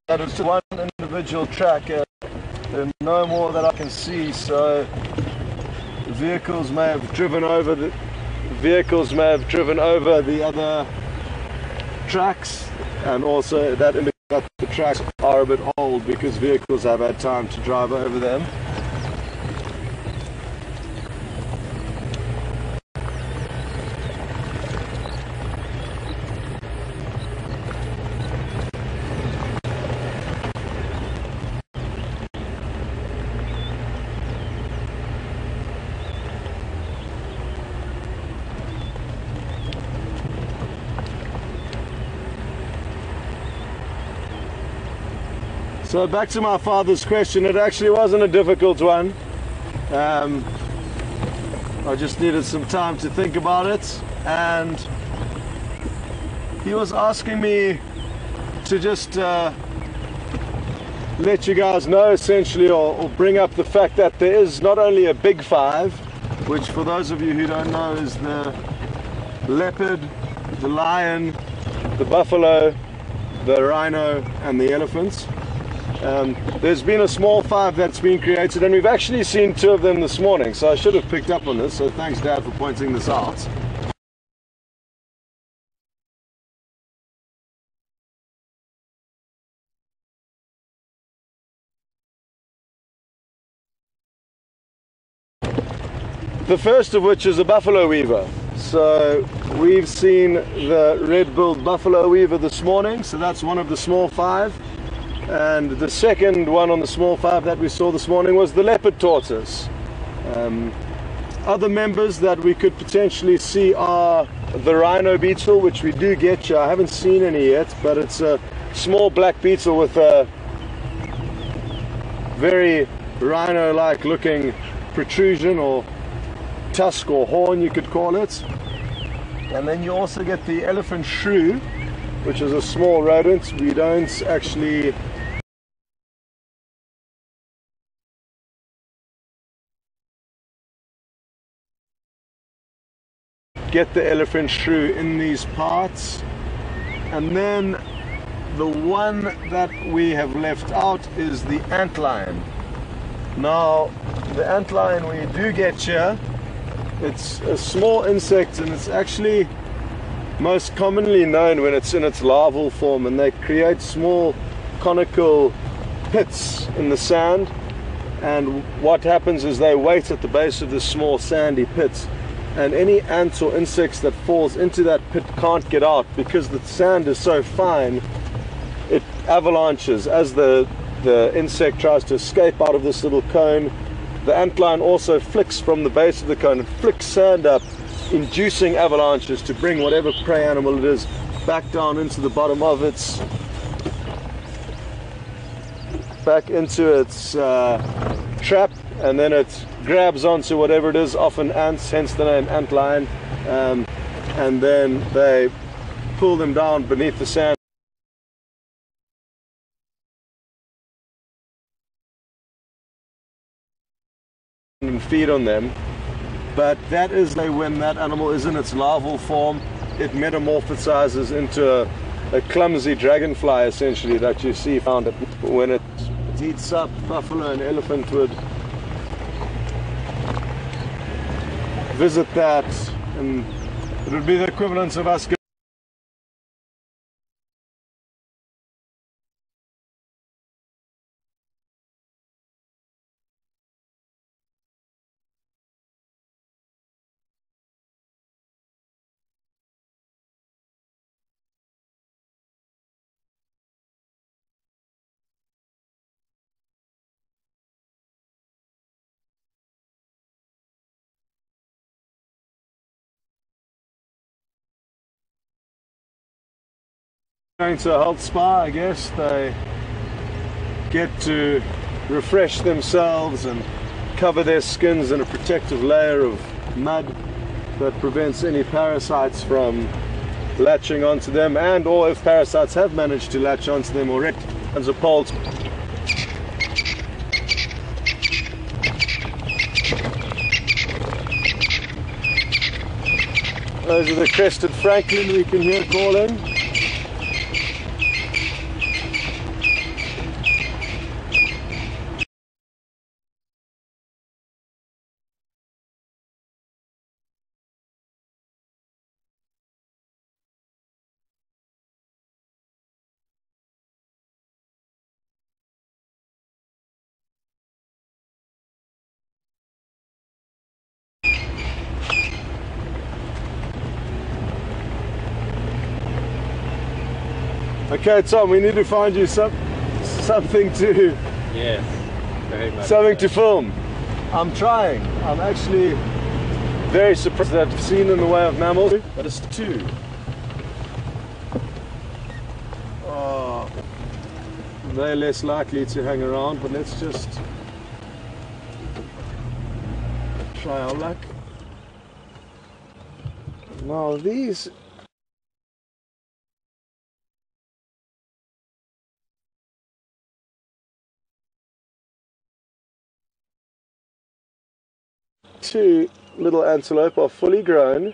That is one individual track, and no more that I can see, so vehicles may have driven over the other tracks, and also that indicates that the tracks are a bit old because vehicles have had time to drive over them. So back to my father's question, it actually wasn't a difficult one. I just needed some time to think about it, and he was asking me to just let you guys know essentially, or bring up the fact that there is not only a big five, which for those of you who don't know is the leopard, the lion, the buffalo, the rhino and the elephants. There's been a small five that's been created, and we've actually seen two of them this morning, so I should have picked up on this, so thanks, Dad, for pointing this out. The first of which is a buffalo weaver. So we've seen the red-billed buffalo weaver this morning, so that's one of the small five. And the second one on the small five that we saw this morning was the leopard tortoise. Other members that we could potentially see are the rhino beetle, which we do get. I haven't seen any yet, but it's a small black beetle with a very rhino-like looking protrusion or tusk or horn, you could call it. And then you also get the elephant shrew, which is a small rodent. We don't actually get the elephant shrew in these parts. And then the one that we have left out is the antlion. Now, the antlion we do get here, it's a small insect, and it's actually most commonly known when it's in its larval form, and they create small conical pits in the sand. And what happens is they wait at the base of the small sandy pits, and any ants or insects that falls into that pit can't get out because the sand is so fine. It avalanches as the insect tries to escape out of this little cone. The antlion also flicks from the base of the cone and flicks sand up, inducing avalanches to bring whatever prey animal it is back down into the bottom of its trap, and then it grabs onto whatever it is, often ants, hence the name antlion, and then they pull them down beneath the sand and feed on them. But that is when that animal is in its larval form, it metamorphosizes into a clumsy dragonfly, essentially, that you see found when it eats up. Buffalo and elephant would visit that, and it would be the equivalent of us going to a health spa. I guess they get to refresh themselves and cover their skins in a protective layer of mud that prevents any parasites from latching onto them, and or if parasites have managed to latch onto them already, as a pulse. Those are the crested francolin we can hear calling. Okay, Tom, we need to find you something to Very much something to film. I'm trying. I'm actually very surprised that I've seen in the way of mammals, but it's two. Oh, they're less likely to hang around, but let's just try our luck. Now these two little antelope are fully grown.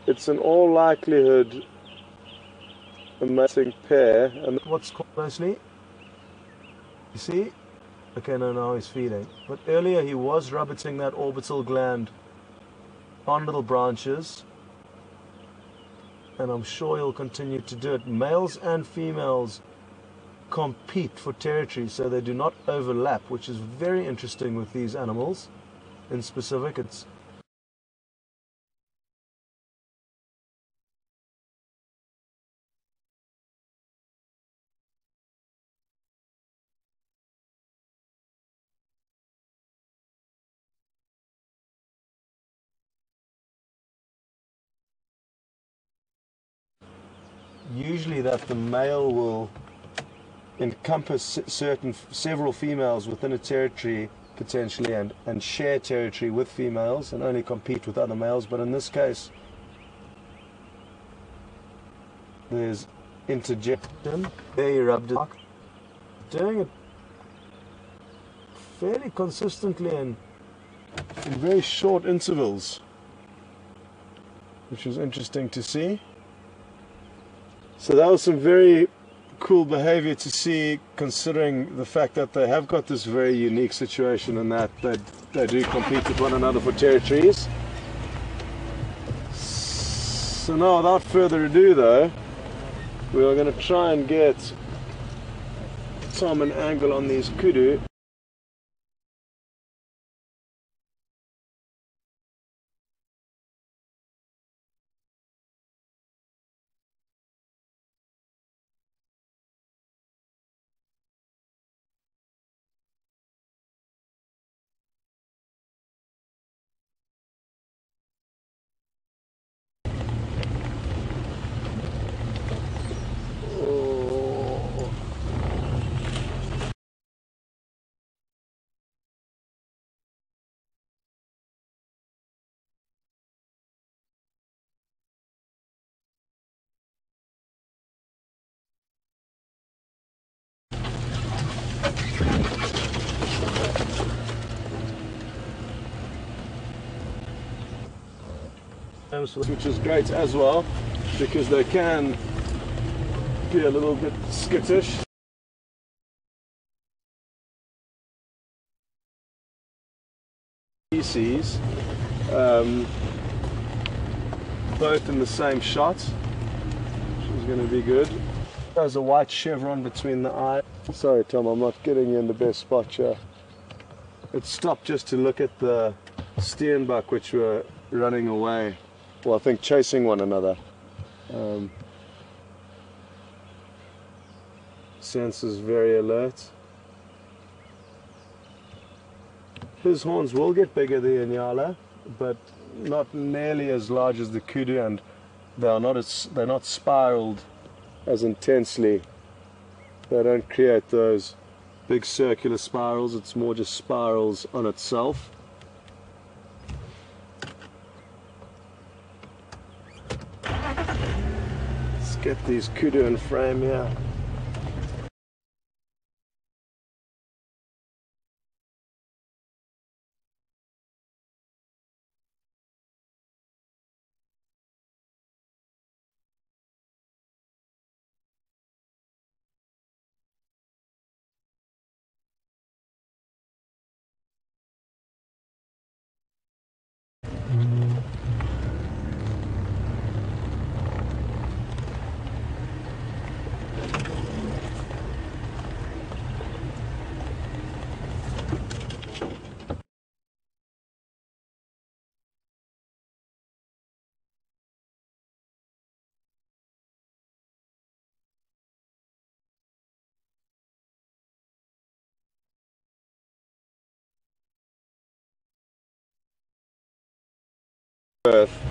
It's in all likelihood a mating pair. And what's called mostly? You see? Okay, no, now he's feeding. But earlier he was rubbeting that orbital gland on little branches, and I'm sure he'll continue to do it. Males and females compete for territory, so they do not overlap, which is very interesting with these animals in specific. It's usually that the male will encompass several females within a territory potentially and share territory with females and only compete with other males, but in this case there's interjection. There he rubbed it, doing it fairly consistently and in very short intervals, which was interesting to see. So that was some very cool behavior to see, considering the fact that they have got this very unique situation and that they do compete with one another for territories. So now, without further ado though, we are going to try and get Tom an angle on these kudu. Which is great as well, because they can be a little bit skittish. Species, both in the same shot, which is going to be good. There's a white chevron between the eyes. Sorry Tom, I'm not getting you in the best spot here. It stopped just to look at the steenbuck, which were running away. Well, I think chasing one another. Senses very alert. His horns will get bigger, the Inyala, but not nearly as large as the kudu, and they're not spiraled as intensely. They don't create those big circular spirals. It's more just spirals on itself. Get these kudu in frame here. Earth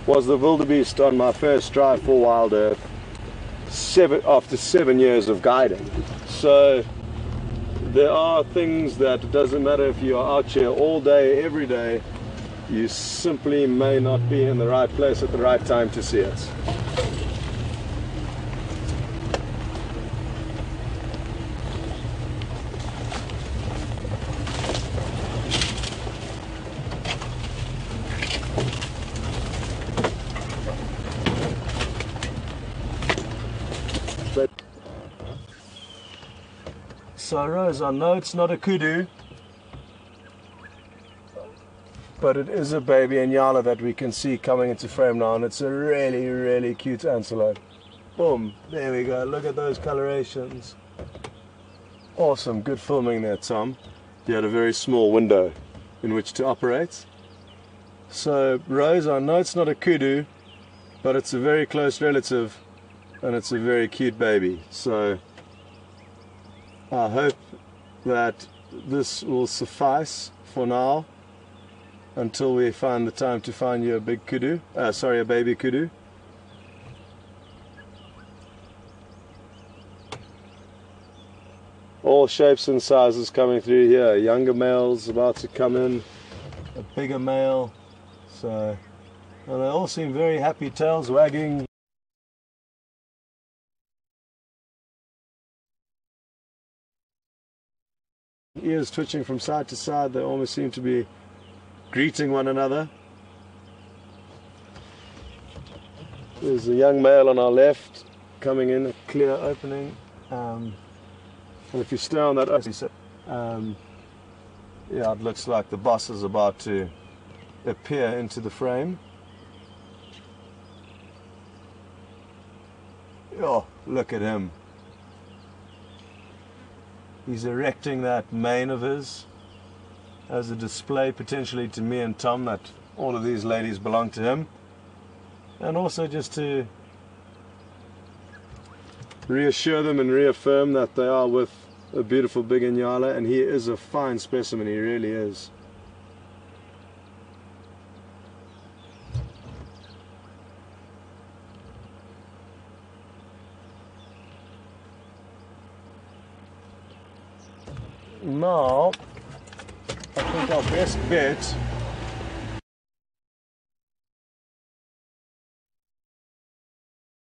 was the wildebeest on my first drive for Wild Earth after 7 years of guiding. So there are things that it doesn't matter if you are out here all day, every day, you simply may not be in the right place at the right time to see it. So Rose, I know it's not a kudu, but it is a baby Inyala that we can see coming into frame now, and it's a really, really cute antelope. Boom, there we go, look at those colorations. Awesome, good filming there, Tom. You had a very small window in which to operate. So Rose, I know it's not a kudu, but it's a very close relative, and it's a very cute baby. So I hope that this will suffice for now until we find the time to find you a big kudu, a baby kudu. all shapes and sizes coming through here. Younger males about to come in, a bigger male. So well, they all seem very happy, tails wagging. Ears twitching from side to side. They almost seem to be greeting one another. There's a young male on our left coming in, a clear opening. And if you stay on that opening, yeah, it looks like the boss is about to appear into the frame. Oh, look at him. He's erecting that mane of his as a display potentially to me and Tom that all of these ladies belong to him. And also just to reassure them and reaffirm that they are with a beautiful big Inyala, and he is a fine specimen, he really is. Now, I think our best bet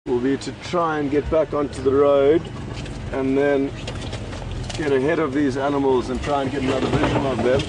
will be to try and get back onto the road and then get ahead of these animals and try and get another visual of them.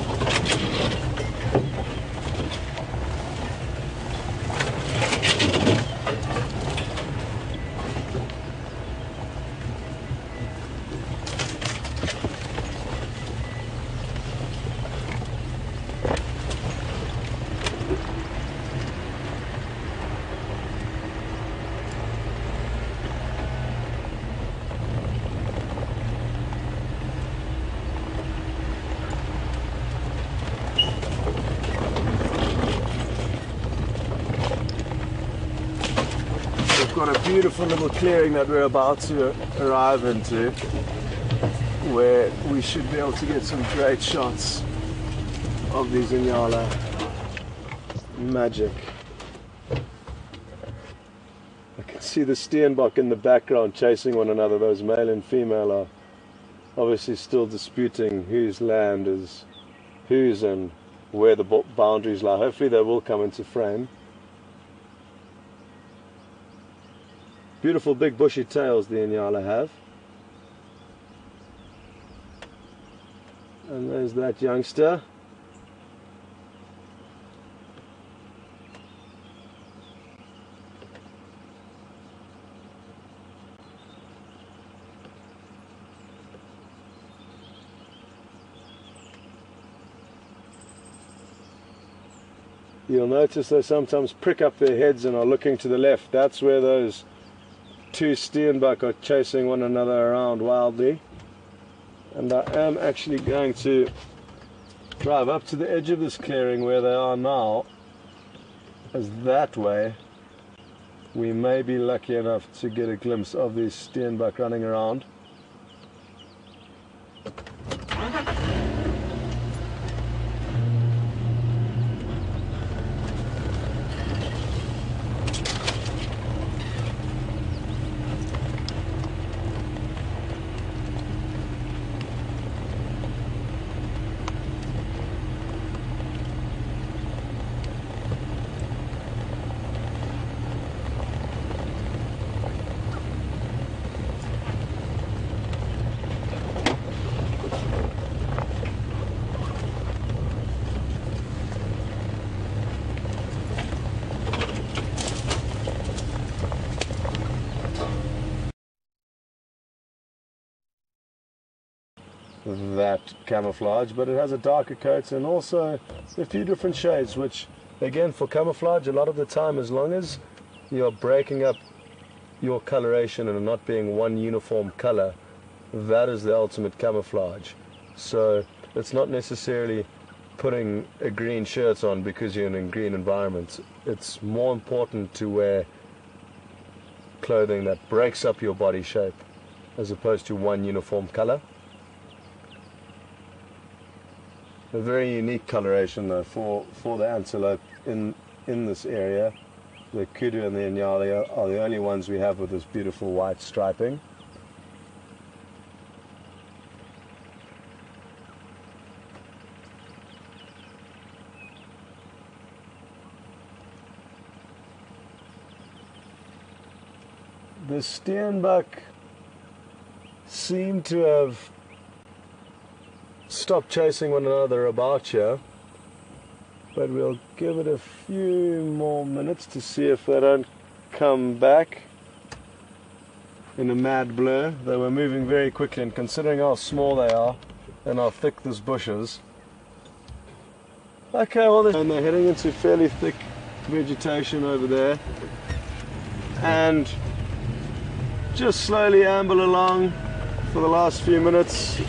Got a beautiful little clearing that we're about to arrive into, where we should be able to get some great shots of these Inyala. Magic. I can see the Steenbok in the background chasing one another. Those male and female are obviously still disputing whose land is whose and where the boundaries lie. Hopefully they will come into frame. Beautiful big bushy tails the Inyala have. And there's that youngster. You'll notice they sometimes prick up their heads and are looking to the left. That's where those two Steenbok are chasing one another around wildly. And I am actually going to drive up to the edge of this clearing where they are now, as that way we may be lucky enough to get a glimpse of these Steenbok running around. That camouflage, but it has a darker coat and also a few different shades, which again for camouflage a lot of the time, as long as you're breaking up your coloration and not being one uniform color, that is the ultimate camouflage. So it's not necessarily putting a green shirt on because you're in a green environment. It's more important to wear clothing that breaks up your body shape as opposed to one uniform color. A very unique coloration though for the antelope in this area. The kudu and the Inyala are the only ones we have with this beautiful white striping. the steenbuck seem to have stopped chasing one another about here, but we'll give it a few more minutes to see if they don't come back in a mad blur. They were moving very quickly, and considering how small they are and how thick this bush is. Okay, well, and they're heading into fairly thick vegetation over there, and just slowly amble along for the last few minutes.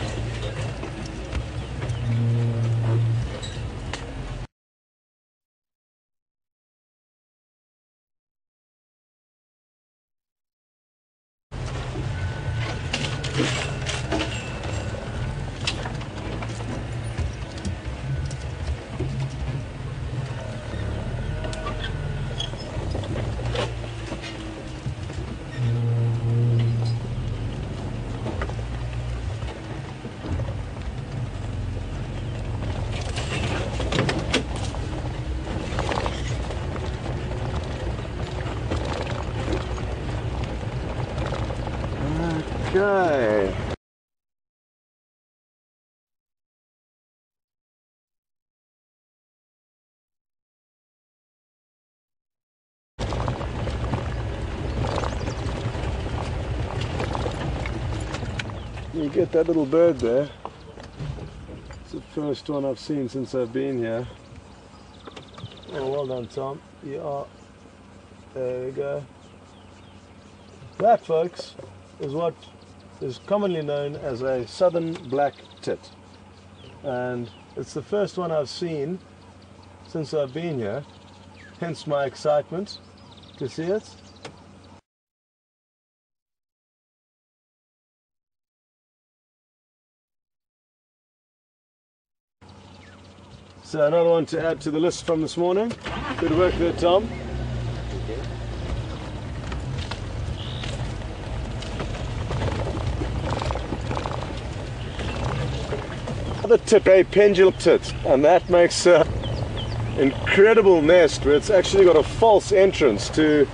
Okay. You get that little bird there. It's the first one I've seen since I've been here. Oh, well done, Tom. You are. There we go. That, folks, is what is commonly known as a southern black tit, and it's the first one I've seen since I've been here, hence my excitement to see it. So another one to add to the list from this morning. Good work there, Tom. The tit, a pendulum tit, and that makes an incredible nest where it's actually got a false entrance to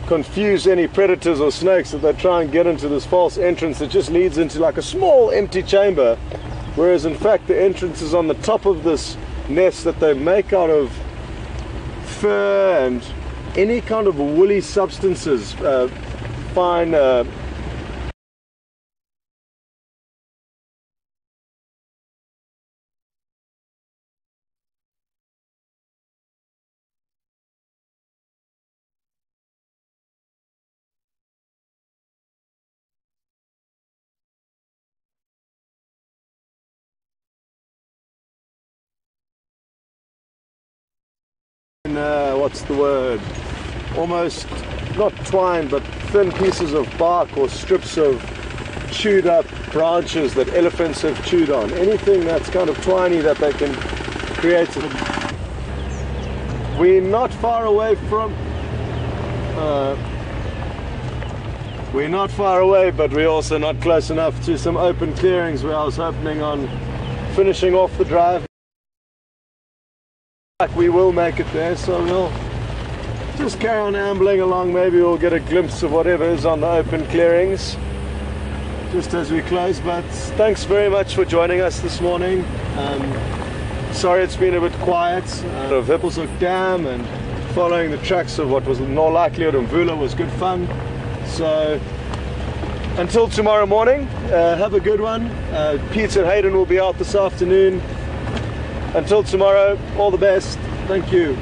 confuse any predators or snakes that they try and get into this false entrance that just leads into like a small empty chamber, whereas in fact the entrance is on the top of this nest that they make out of fur and any kind of woolly substances, fine what's the word? Almost not twine, but thin pieces of bark or strips of chewed up branches that elephants have chewed on. Anything that's kind of twiny that they can create. We're not far away from. We're not far away, but we're also not close enough to some open clearings where I was hoping on finishing off the drive. We will make it there, so we'll just carry on ambling along. Maybe we'll get a glimpse of whatever is on the open clearings just as we close. But thanks very much for joining us this morning. Sorry it's been a bit quiet. Of Hippelshoek Dam and following the tracks of what was in all likelihood Mvula was good fun. So until tomorrow morning, have a good one. Pete and Hayden will be out this afternoon. Until tomorrow, all the best. Thank you.